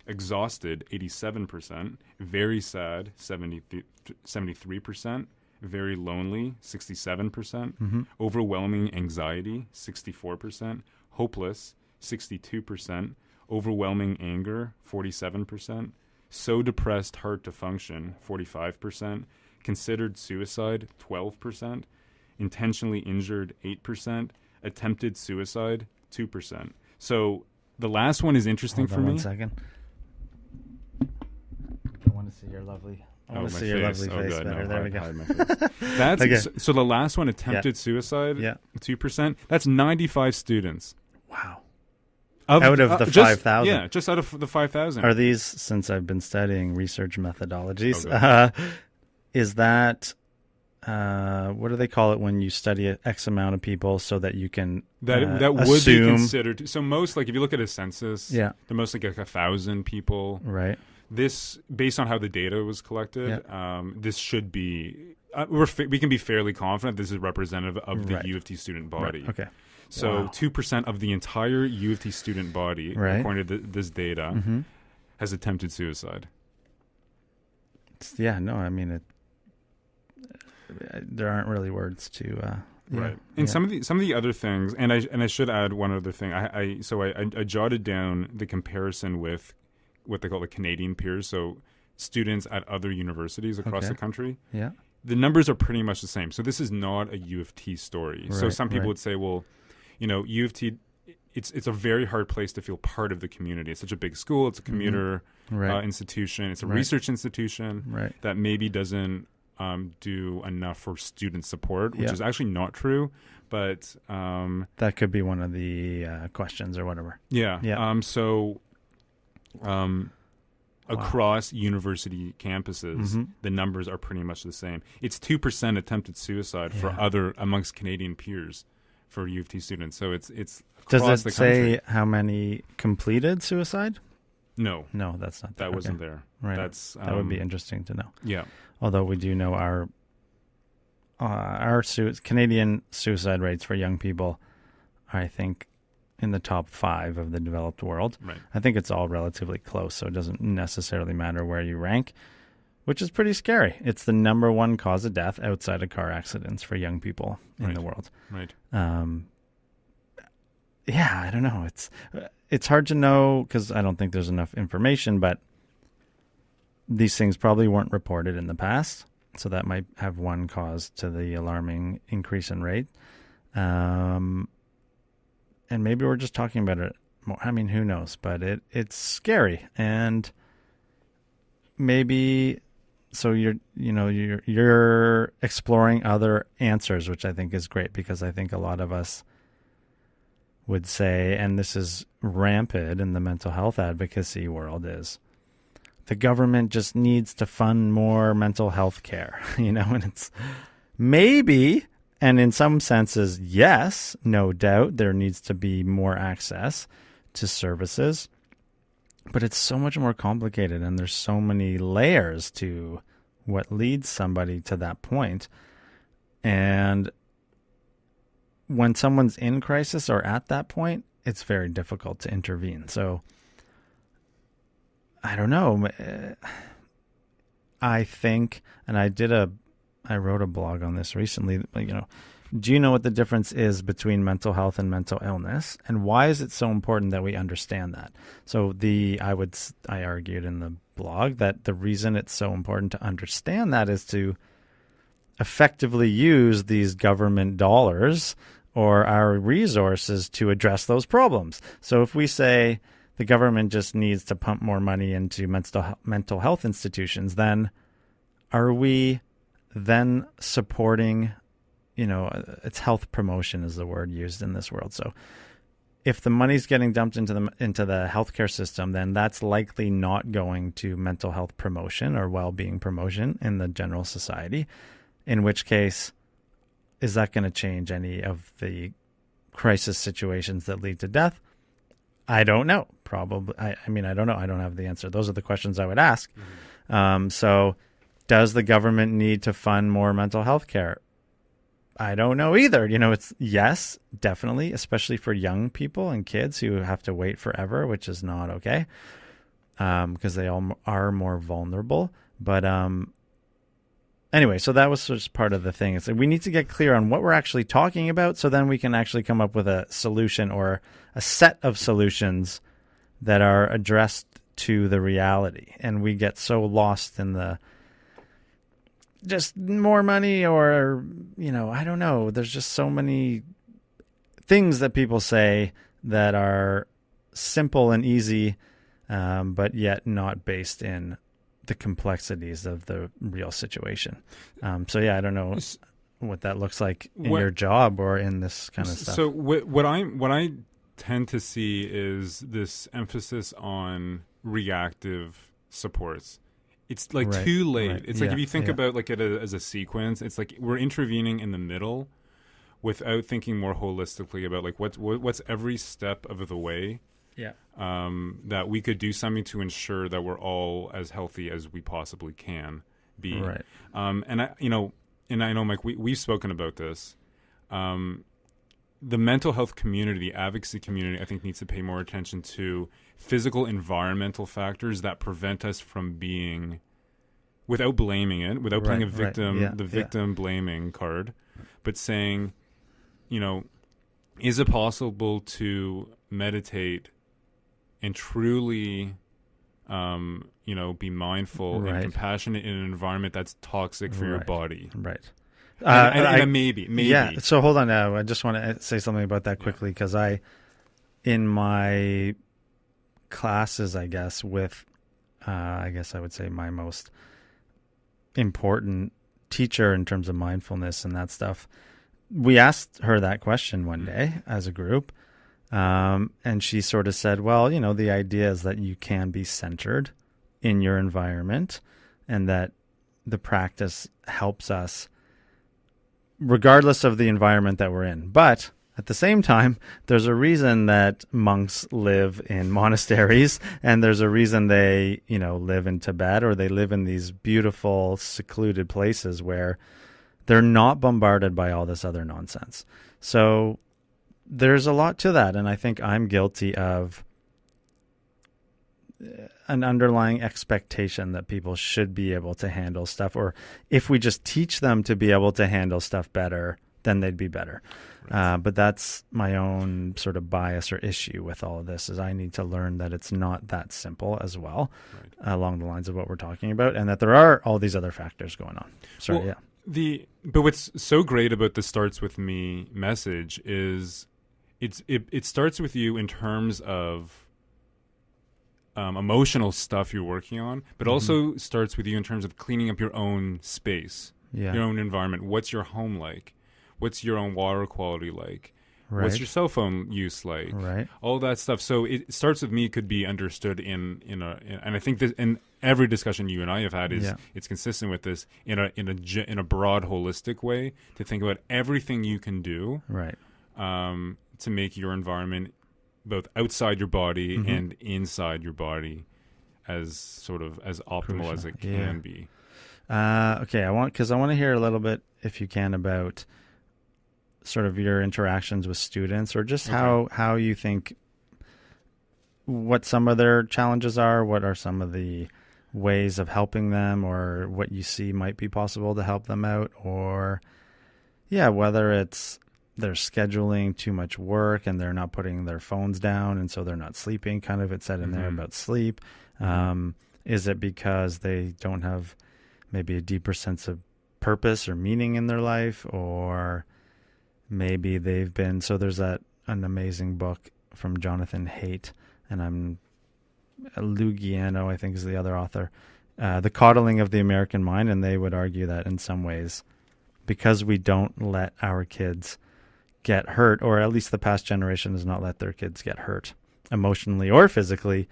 Exhausted, 87%. Very sad, 73%. Very lonely, 67%. Mm-hmm. Overwhelming anxiety, 64%. Hopeless, 62%. Overwhelming anger, 47%. So depressed, hard to function, 45%. Considered suicide, 12%. Intentionally injured, 8%. Attempted suicide, 2%. So the last one is interesting for me. 1 second. I want to see your lovely. I want to see your lovely face better. There we go. That's okay. So the last one, attempted suicide, 2%. That's 95 students. Wow. Out of the 5,000. Yeah, just out of the 5,000. Are these, since I've been studying research methodologies, is that, what do they call it when you study X amount of people so that you can that would assume... be considered. So most, like if you look at a census, the most like 1,000 people. Right. This, based on how the data was collected, this should be, we can be fairly confident this is representative of the U of T student body. Right. Okay. So 2% of the entire U of T student body, according to this data, has attempted suicide. Yeah, no, I mean, there aren't really words to... right. And some of the other things, and I should add one other thing. I jotted down the comparison with what they call the Canadian peers, so students at other universities across the country. Yeah. The numbers are pretty much the same. So this is not a U of T story. Right, so some people would say, well, U of T, it's a very hard place to feel part of the community. It's such a big school. It's a commuter institution. It's a research institution that maybe doesn't do enough for student support, which is actually not true. But that could be one of the questions or whatever. Yeah. Across university campuses, the numbers are pretty much the same. It's 2% attempted suicide amongst Canadian peers for U of T students. So it's Does across it the country. say how many completed suicide? No, No, that's not there. that wasn't Okay. there. Right. That's That would be interesting to know. Yeah. Although we do know our Canadian suicide rates for young people are, I think, in the top 5 of the developed world. Right. I think it's all relatively close, so it doesn't necessarily matter where you rank, which is pretty scary. It's the number 1 cause of death outside of car accidents for young people in the world. Right. Yeah, I don't know. It's hard to know because I don't think there's enough information, but these things probably weren't reported in the past, so that might have one cause to the alarming increase in rate. And maybe we're just talking about it more. I mean, who knows? But it's scary, and maybe so you're exploring other answers, which I think is great, because I think a lot of us would say, and this is rampant in the mental health advocacy world, is the government just needs to fund more mental health care, and it's maybe, and in some senses, yes, no doubt, there needs to be more access to services, but it's so much more complicated, and there's so many layers to what leads somebody to that point. And when someone's in crisis or at that point, it's very difficult to intervene. So I don't know. I think, and I wrote a blog on this recently, do you know what the difference is between mental health and mental illness? And why is it so important that we understand that? So I argued in the blog that the reason it's so important to understand that is to effectively use these government dollars or our resources to address those problems. So if we say the government just needs to pump more money into mental health institutions, then are we then supporting, it's health promotion is the word used in this world. So if the money's getting dumped into the healthcare system, then that's likely not going to mental health promotion or well-being promotion in the general society, in which case, is that going to change any of the crisis situations that lead to death? I don't know. Probably. I don't know. I don't have the answer. Those are the questions I would ask. Mm-hmm. So does the government need to fund more mental health care? I don't know either. It's yes, definitely, especially for young people and kids who have to wait forever, which is not okay, because they all are more vulnerable. But anyway, so that was just part of the thing. It's like we need to get clear on what we're actually talking about, so then we can actually come up with a solution or a set of solutions that are addressed to the reality. And we get so lost in the just more money or, I don't know. There's just so many things that people say that are simple and easy, but yet not based in the complexities of the real situation. So yeah, I don't know what that looks like in your job or in this kind of stuff. So what I tend to see is this emphasis on reactive supports. It's like too late. Right. It's like if you think about like it as a sequence, it's like we're intervening in the middle without thinking more holistically about like what's every step of the way. Yeah. That we could do something to ensure that we're all as healthy as we possibly can be. Right. And I know, Mike, we've spoken about this. The mental health community, the advocacy community, I think needs to pay more attention to physical, environmental factors that prevent us from being, without blaming it, without playing a victim, victim blaming card, but saying, is it possible to meditate and truly, be mindful and compassionate in an environment that's toxic for your body? Right. And maybe. Yeah. So hold on now. I just want to say something about that quickly, because in my classes, I guess, with, I would say my most important teacher in terms of mindfulness and that stuff, we asked her that question one day as a group. And she sort of said, well, the idea is that you can be centered in your environment and that the practice helps us regardless of the environment that we're in. But At the same time, there's a reason that monks live in monasteries, and there's a reason they, live in Tibet, or they live in these beautiful, secluded places where they're not bombarded by all this other nonsense. So there's a lot to that, and I think I'm guilty of an underlying expectation that people should be able to handle stuff, or if we just teach them to be able to handle stuff better, then they'd be better. Right. But that's my own sort of bias or issue with all of this, is I need to learn that it's not that simple as well, right, along the lines of what we're talking about, and that there are all these other factors going on. Sorry, But what's so great about the Starts With Me message is it starts with you in terms of emotional stuff you're working on, but also starts with you in terms of cleaning up your own space, your own environment. What's your home like? What's your own water quality like? Right. What's your cell phone use like? Right. All that stuff. So it starts with me could be understood and I think this, in every discussion you and I have had, is it's consistent with this in a broad, holistic way, to think about everything you can do, right, to make your environment both outside your body and inside your body as optimal crucial as it can be. Okay, I want to hear a little bit, if you can, about sort of your interactions with students, or just how you think, what some of their challenges are, what are some of the ways of helping them, or what you see might be possible to help them out, or whether it's they're scheduling too much work and they're not putting their phones down, and so they're not sleeping. Kind of, it said in there about sleep. Is it because they don't have maybe a deeper sense of purpose or meaning in their life, or maybe they've been, so there's an amazing book from Jonathan Haidt, and Lugiano, I think, is the other author, The Coddling of the American Mind, and they would argue that in some ways, because we don't let our kids get hurt, or at least the past generation does not let their kids get hurt emotionally or physically,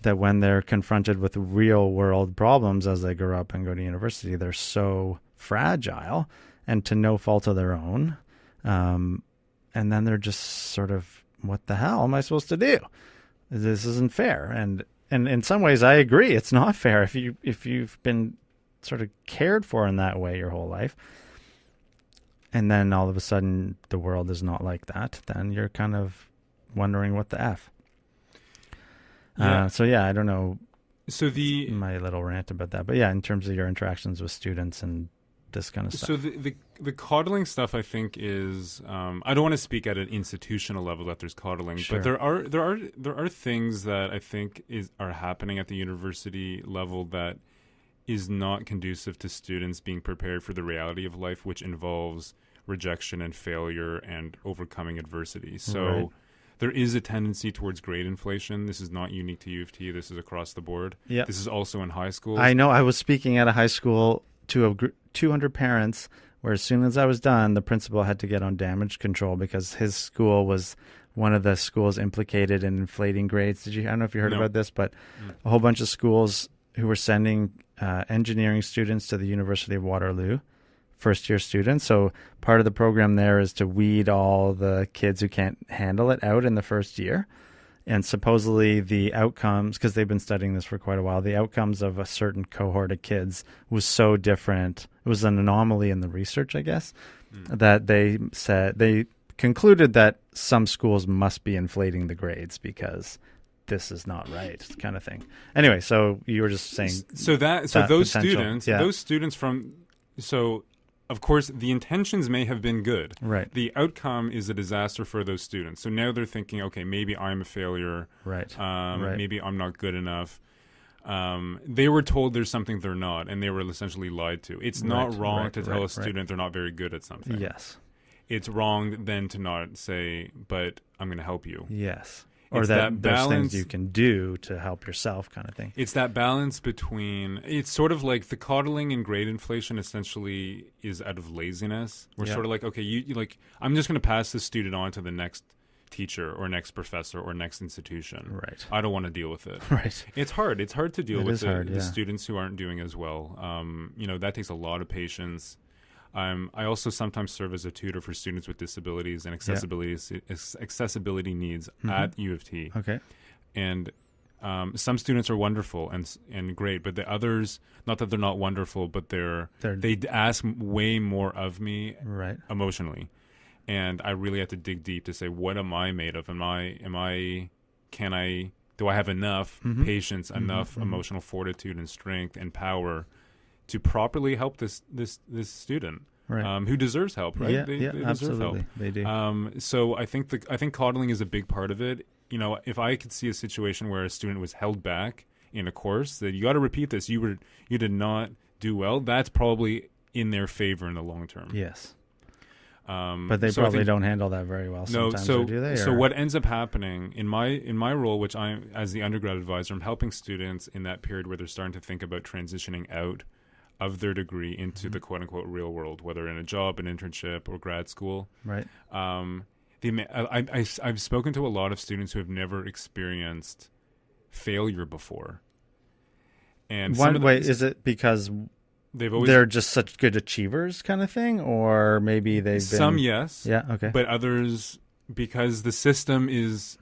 that when they're confronted with real world problems as they grow up and go to university, they're so fragile and to no fault of their own. And then they're just sort of, what the hell am I supposed to do? This isn't fair. And in some ways I agree, it's not fair. If you've been sort of cared for in that way your whole life, and then all of a sudden the world is not like that, then you're kind of wondering what the F. I don't know. So my little rant about that, but in terms of your interactions with students and this kind of stuff. So the coddling stuff, I think, is I don't want to speak at an institutional level that there's coddling, sure, but there are things that I think are happening at the university level that is not conducive to students being prepared for the reality of life, which involves rejection and failure and overcoming adversity. So. Right. There is a tendency towards grade inflation. This is not unique to U of T. This is across the board. Yep. This is also in high schools. I know. I was speaking at a high school to 200 parents, where as soon as I was done, the principal had to get on damage control because his school was one of the schools implicated in inflating grades. I don't know if you heard about this, but a whole bunch of schools who were sending engineering students to the University of Waterloo, first-year students. So part of the program there is to weed all the kids who can't handle it out in the first year. And supposedly the outcomes, because they've been studying this for quite a while, the outcomes of a certain cohort of kids was so different. It was an anomaly in the research, I guess, that they concluded that some schools must be inflating the grades because this is not right, kind of thing. Anyway, so you were just saying. Those students of course, the intentions may have been good. Right. The outcome is a disaster for those students. So now they're thinking, okay, maybe I'm a failure. Right. Maybe I'm not good enough. They were told there's something they're not, and they were essentially lied to. It's not wrong to tell a student they're not very good at something. Yes. It's wrong then to not say, but I'm going to help you. Yes. Or that there's things you can do to help yourself, kind of thing. It's that balance between, it's sort of like the coddling and grade inflation essentially is out of laziness. We're sort of like, okay, you like, I'm just going to pass this student on to the next teacher or next professor or next institution. Right. I don't want to deal with it. Right. It's hard. It's hard to deal with the students who aren't doing as well. That takes a lot of patience. I also sometimes serve as a tutor for students with disabilities and accessibility needs at U of T. Okay. And some students are wonderful and great, but the others, not that they're not wonderful, but they ask way more of me emotionally. And I really have to dig deep to say, what am I made of? Do I have enough patience, enough emotional fortitude and strength and power to properly help this student who deserves help, right? Yeah, they deserve absolutely. help. They do. So I think coddling is a big part of it. You know, if I could see a situation where a student was held back in a course, that you got to repeat this, you did not do well, that's probably in their favor in the long term. Yes. But they probably don't handle that very well sometimes, or do they? So what ends up happening in my role, which I'm as the undergrad advisor, I'm helping students in that period where they're starting to think about transitioning out of their degree into the quote unquote real world, whether in a job, an internship, or grad school. Right. I've spoken to a lot of students who have never experienced failure before. And is it because they're just such good achievers kind of thing, or maybe they've been... Some, yes. Yeah, okay. But others, because the system is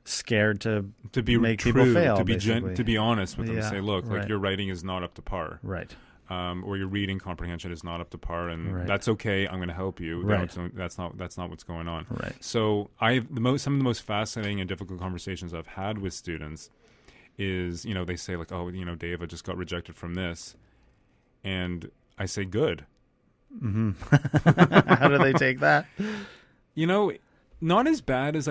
scared to make true, people fail, to be honest with them, and say, look, like your writing is not up to par. Right. Or your reading comprehension is not up to par, and that's okay. I'm going to help you. Right. That's not what's going on. Right. So some of the most fascinating and difficult conversations I've had with students is, they say like, oh, Dave, I just got rejected from this, and I say, good. Mm-hmm. How do they take that? Not as bad as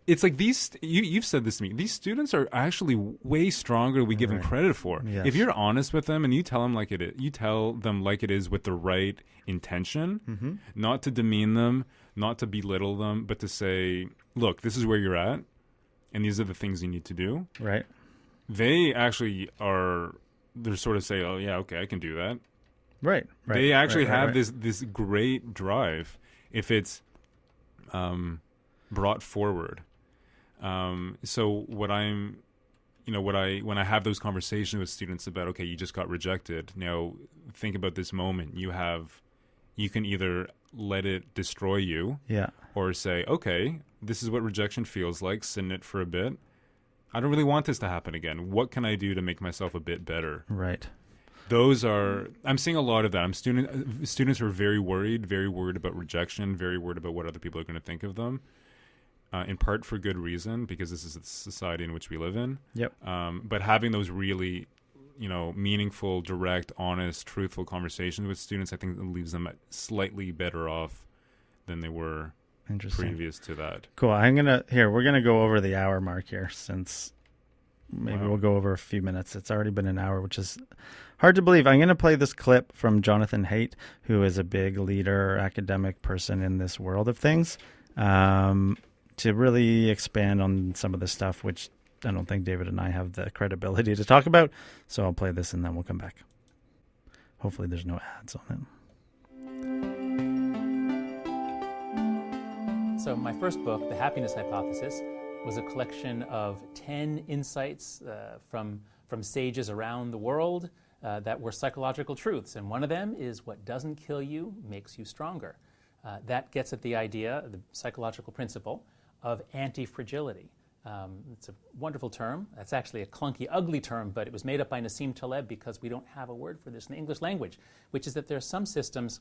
It's like you've said this to me. These students are actually way stronger than we give them credit for. Yes. If you're honest with them and you tell them like it is, you tell them like it is with the right intention, not to demean them, not to belittle them, but to say, look, this is where you're at, and these are the things you need to do. Right. They actually they're sort of say, oh yeah, okay, I can do that. Right. They actually have this great drive if it's brought forward. So when I have those conversations with students about, okay, you just got rejected. Now think about this moment. You can either let it destroy you, or say, okay, this is what rejection feels like. Sit in it for a bit. I don't really want this to happen again. What can I do to make myself a bit better? Right. I'm seeing a lot of that. Students who are very worried about rejection, very worried about what other people are going to think of them. In part for good reason, because this is the society in which we live in. Yep. But having those really, meaningful, direct, honest, truthful conversations with students, I think it leaves them slightly better off than they were previous to that. Cool. We're gonna go over the hour mark here, since maybe we'll go over a few minutes. It's already been an hour, which is hard to believe. I'm going to play this clip from Jonathan Haidt, who is a big leader, academic person in this world of things. To really expand on some of the stuff, which I don't think David and I have the credibility to talk about. So I'll play this and then we'll come back. Hopefully there's no ads on it. So my first book, The Happiness Hypothesis, was a collection of 10 insights from sages around the world that were psychological truths. And one of them is what doesn't kill you makes you stronger. That gets at the idea, the psychological principle, of antifragility. It's a wonderful term. That's actually a clunky, ugly term, but it was made up by Nassim Taleb because we don't have a word for this in the English language, which is that there are some systems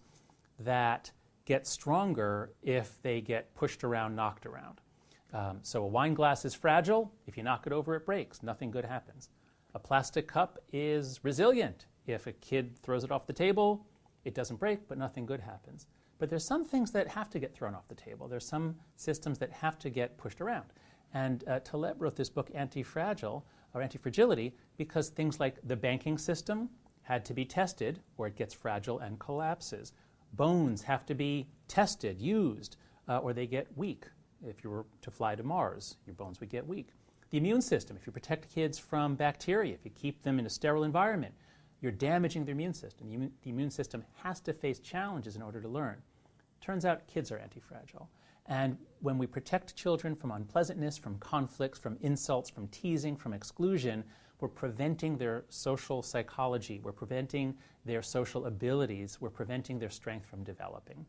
that get stronger if they get pushed around, knocked around. So a wine glass is fragile. If you knock it over, it breaks. Nothing good happens. A plastic cup is resilient. If a kid throws it off the table, it doesn't break, but nothing good happens. But there's some things that have to get thrown off the table. There's some systems that have to get pushed around. And Taleb wrote this book, Antifragility, because things like the banking system had to be tested or it gets fragile and collapses. Bones have to be tested, used, or they get weak. If you were to fly to Mars, your bones would get weak. The immune system, if you protect kids from bacteria, if you keep them in a sterile environment, you're damaging their immune system. The immune system has to face challenges in order to learn. Turns out kids are antifragile. And when we protect children from unpleasantness, from conflicts, from insults, from teasing, from exclusion, we're preventing their social psychology, we're preventing their social abilities, we're preventing their strength from developing.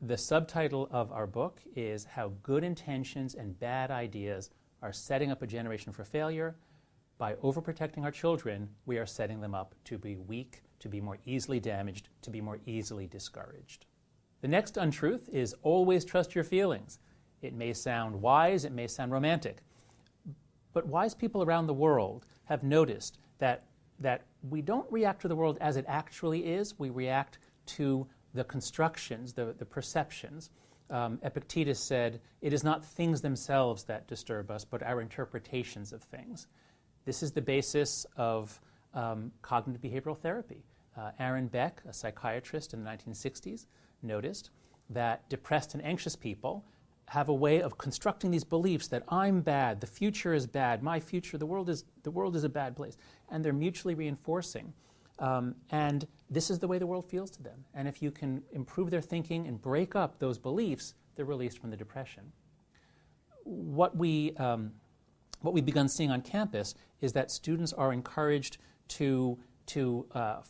The subtitle of our book is How Good Intentions and Bad Ideas Are Setting Up a Generation for Failure. By overprotecting our children, we are setting them up to be weak, to be more easily damaged, to be more easily discouraged. The next untruth is always trust your feelings. It may sound wise, it may sound romantic, but wise people around the world have noticed that we don't react to the world as it actually is. We react to the constructions, the perceptions. Epictetus said, it is not things themselves that disturb us, but our interpretations of things. This is the basis of cognitive behavioral therapy. Aaron Beck, a psychiatrist in the 1960s, noticed that depressed and anxious people have a way of constructing these beliefs that I'm bad, the future is bad, my future, the world is a bad place, and they're mutually reinforcing. And this is the way the world feels to them. And if you can improve their thinking and break up those beliefs, they're released from the depression. What we've begun seeing on campus is that students are encouraged to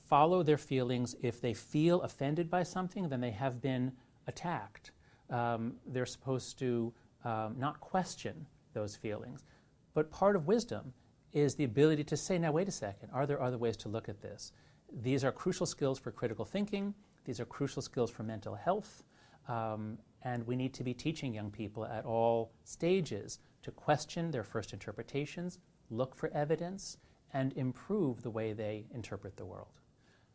follow their feelings. If they feel offended by something, then they have been attacked. They're supposed to not question those feelings. But part of wisdom is the ability to say, now wait a second, are there other ways to look at this? These are crucial skills for critical thinking. These are crucial skills for mental health. And we need to be teaching young people at all stages to question their first interpretations, look for evidence, and improve the way they interpret the world.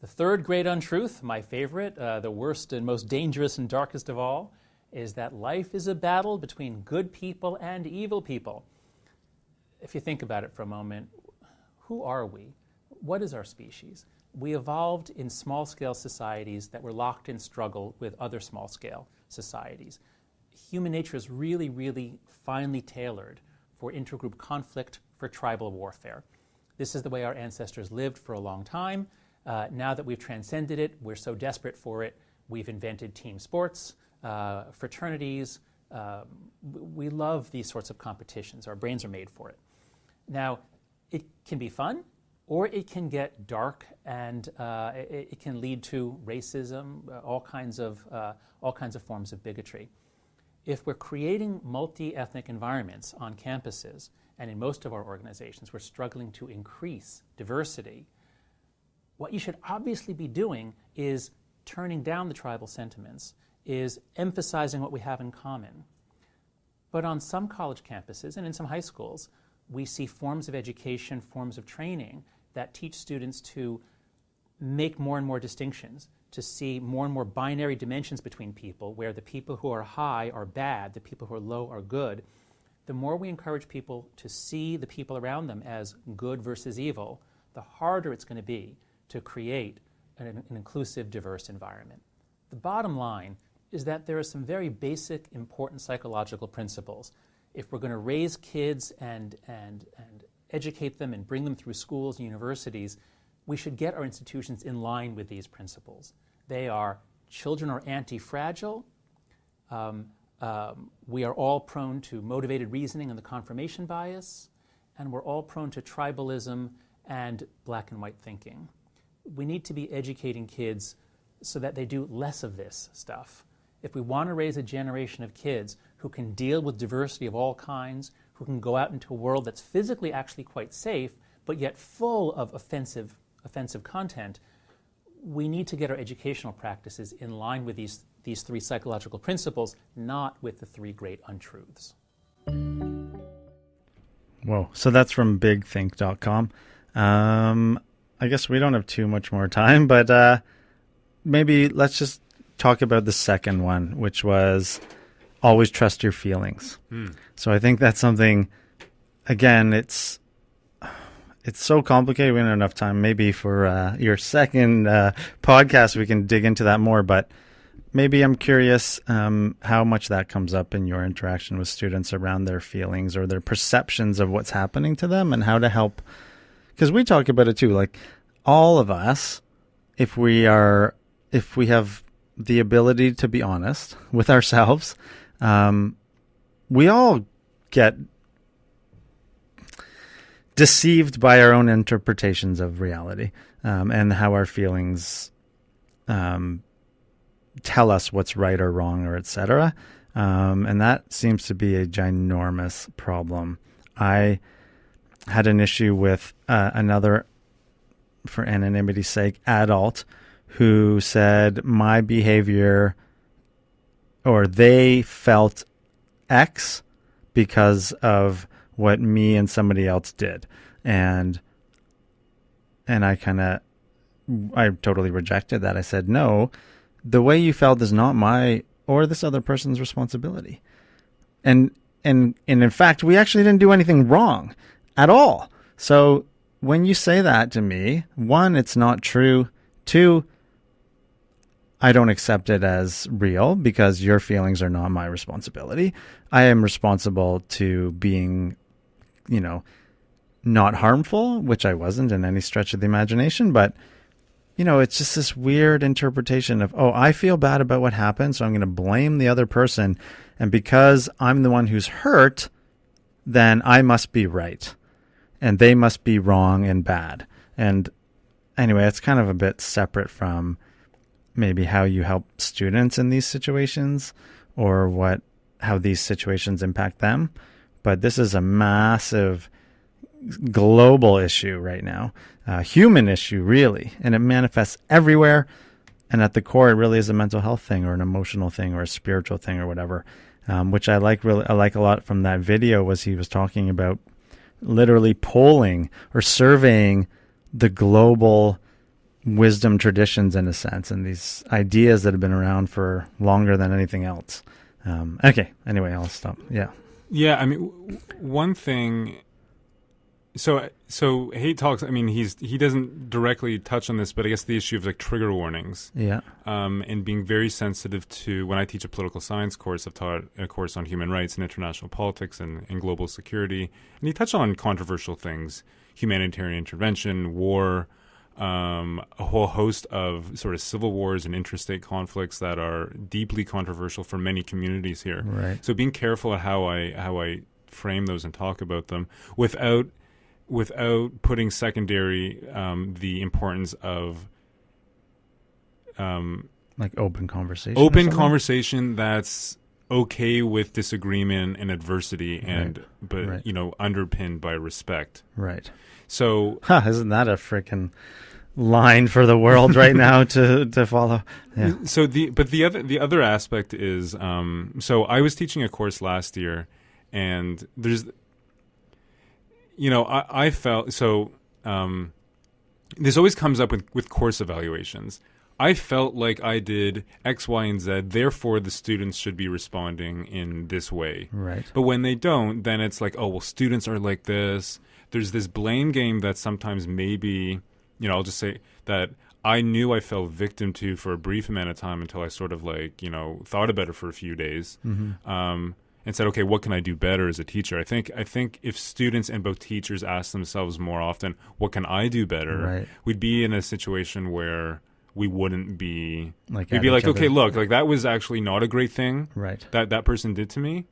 The third great untruth, my favorite, the worst and most dangerous and darkest of all, is that life is a battle between good people and evil people. If you think about it for a moment, who are we? What is our species? We evolved in small-scale societies that were locked in struggle with other small-scale societies. Human nature is really, really finely tailored for intergroup conflict, for tribal warfare. This is the way our ancestors lived for a long time. Now that we've transcended it, we're so desperate for it, we've invented team sports, fraternities. We love these sorts of competitions. Our brains are made for it. Now, it can be fun, or it can get dark, and it can lead to racism, all kinds of forms of bigotry. If we're creating multi-ethnic environments on campuses, and in most of our organizations, we're struggling to increase diversity, what you should obviously be doing is turning down the tribal sentiments, is emphasizing what we have in common. But on some college campuses and in some high schools, we see forms of education, forms of training that teach students to make more and more distinctions, to see more and more binary dimensions between people, where the people who are high are bad, the people who are low are good. The more we encourage people to see the people around them as good versus evil, the harder it's going to be to create an inclusive, diverse environment. The bottom line is that there are some very basic, important psychological principles. If we're going to raise kids and educate them and bring them through schools and universities, we should get our institutions in line with these principles. They are: children are anti-fragile. We are all prone to motivated reasoning and the confirmation bias, and we're all prone to tribalism and black and white thinking. We need to be educating kids so that they do less of this stuff. If we want to raise a generation of kids who can deal with diversity of all kinds, who can go out into a world that's physically actually quite safe, but yet full of offensive content, we need to get our educational practices in line with these three psychological principles, not with the three great untruths. Whoa. So that's from bigthink.com. I guess we don't have too much more time, but maybe let's just talk about the second one, which was always trust your feelings. So I think that's something, again, it's so complicated. We don't have enough time. Maybe for your second podcast, we can dig into that more. But maybe I'm curious how much that comes up in your interaction with students around their feelings or their perceptions of what's happening to them, and how to help. Because we talk about it too. Like, all of us, if we have the ability to be honest with ourselves, we all get deceived by our own interpretations of reality, and how our feelings tell us what's right or wrong, or etc. And that seems to be a ginormous problem. I had an issue with another, for anonymity's sake, adult who said my behavior, or they felt X because of what me and somebody else did. And I totally rejected that. I said, no, the way you felt is not my or this other person's responsibility. And in fact, we actually didn't do anything wrong at all. So when you say that to me, one, it's not true. Two, I don't accept it as real because your feelings are not my responsibility. I am responsible to being, not harmful, which I wasn't in any stretch of the imagination. But, it's just this weird interpretation of, I feel bad about what happened, so I'm going to blame the other person. And because I'm the one who's hurt, then I must be right. And they must be wrong and bad. And anyway, it's kind of a bit separate from maybe how you help students in these situations, or how these situations impact them. But this is a massive global issue right now, human issue, really. And it manifests everywhere. And at the core, it really is a mental health thing, or an emotional thing, or a spiritual thing, or whatever, which I like a lot from that video. Was he was talking about literally polling or surveying the global wisdom traditions, in a sense, and these ideas that have been around for longer than anything else. Okay. Anyway, I'll stop. Yeah. Yeah. I mean, one thing. So hate talks. I mean, he doesn't directly touch on this, but I guess the issue of trigger warnings. Yeah. And being very sensitive to, when I teach a political science course, I've taught a course on human rights and international politics and global security, and he touched on controversial things: humanitarian intervention, war. A whole host of sort of civil wars and interstate conflicts that are deeply controversial for many communities here. Right. So being careful at how I frame those and talk about them without putting secondary the importance of open conversation. Open conversation that's okay with disagreement and adversity, but underpinned by respect. Right. So isn't that a freaking line for the world right now to follow? Yeah. So the other aspect is so I was teaching a course last year, and there's I felt so this always comes up with course evaluations. I felt like I did X, Y, and Z, therefore the students should be responding in this way. Right. But when they don't, then it's like, students are like this. There's this blame game that sometimes maybe, I'll just say that I knew I fell victim to for a brief amount of time until I sort of thought about it for a few days, and said, okay, what can I do better as a teacher? I think if students and both teachers ask themselves more often, what can I do better? Right. We'd be in a situation where we wouldn't be we'd be like, okay, look, that was actually not a great thing right. that person did to me,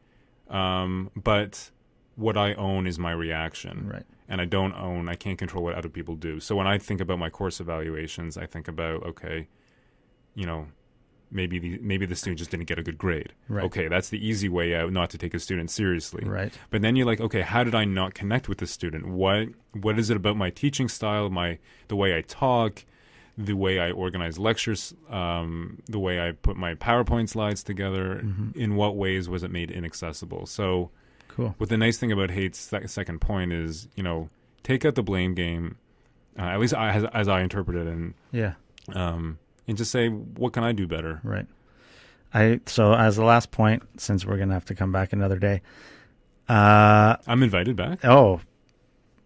but what I own is my reaction. Right. And I can't control what other people do. So when I think about my course evaluations, I think about, okay, maybe the student just didn't get a good grade. Right. Okay, that's the easy way out, not to take a student seriously. Right. But then you're like, okay, how did I not connect with the student? What is it about my teaching style, the way I talk, the way I organize lectures, the way I put my PowerPoint slides together? Mm-hmm. In what ways was it made inaccessible? So cool. What the nice thing about Hate's second point is, take out the blame game, at least as I interpret it, and and just say, what can I do better? Right. So as the last point, since we're going to have to come back another day. I'm invited back. Oh,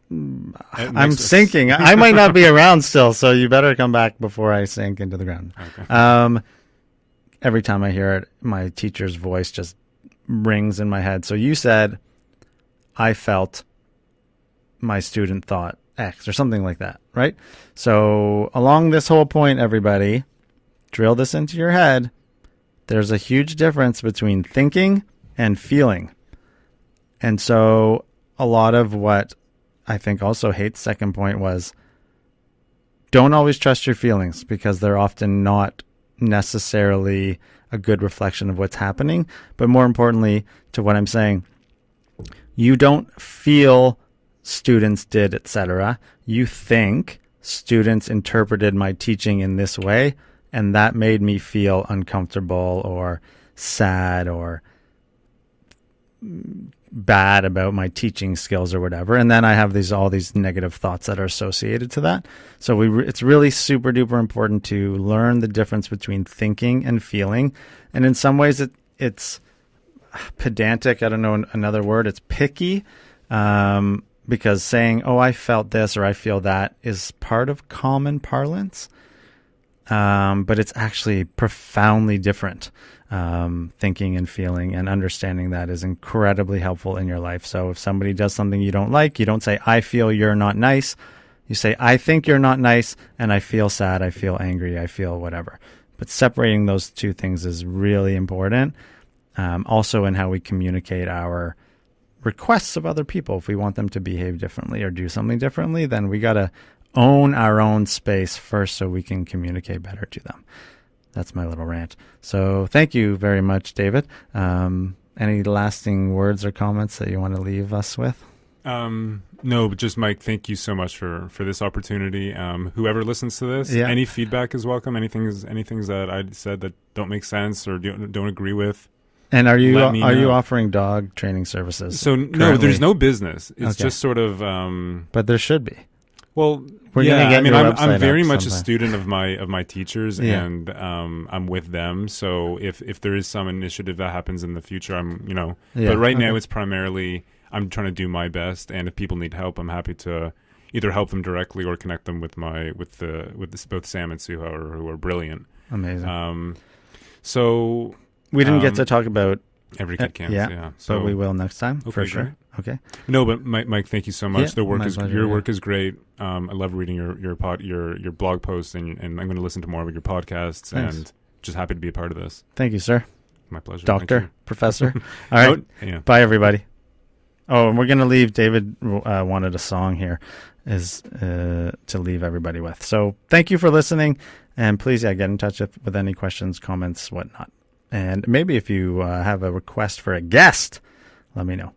I'm sinking. I might not be around still, so you better come back before I sink into the ground. Okay. Every time I hear it, my teacher's voice just rings in my head. So you said, I felt my student thought X or something like that, right? So along this whole point, everybody, drill this into your head. There's a huge difference between thinking and feeling. And so a lot of what I think also Hate's second point was, don't always trust your feelings, because they're often not necessarily a good reflection of what's happening. But more importantly, to what I'm saying, you don't feel students did, etc. You think students interpreted my teaching in this way, and that made me feel uncomfortable or sad or bad about my teaching skills or whatever. And then I have all these negative thoughts that are associated to that. So it's really super duper important to learn the difference between thinking and feeling. And in some ways it's pedantic. I don't know another word. It's picky. Because saying, oh, I felt this or I feel that is part of common parlance. But it's actually profoundly different. Thinking and feeling and understanding that is incredibly helpful in your life. So if somebody does something you don't like, you don't say, I feel you're not nice. You say, I think you're not nice, and I feel sad, I feel angry, I feel whatever. But separating those two things is really important. Also in how we communicate our requests of other people. If we want them to behave differently or do something differently, then we got to own our own space first so we can communicate better to them. That's my little rant. So thank you very much, David. Any lasting words or comments that you want to leave us with? No, but just Mike, thank you so much for this opportunity. Whoever listens to this, any feedback is welcome. Anything that I said that don't make sense or don't agree with. And are you offering dog training services? So no, there's no business. It's just sort of. But there should be. Well, we're gonna get your website I'm very much sometime. a student of my teachers, and I'm with them. So if there is some initiative that happens in the future, But right now it's primarily I'm trying to do my best, and if people need help, I'm happy to either help them directly or connect them with both Sam and Sue who are brilliant. Amazing. So we didn't get to talk about Every Kid Counts, so but we will next time for sure. Great. Okay. No, but Mike, thank you so much. Yeah, Your work is great. I love reading your blog posts, and I'm going to listen to more of your podcasts. Thanks. And just happy to be a part of this. Thank you, sir. My pleasure. Doctor, professor. All right. Bye, everybody. Oh, and we're going to leave. David wanted a song here to leave everybody with. So thank you for listening, and please, get in touch with any questions, comments, whatnot. And maybe if you have a request for a guest, let me know.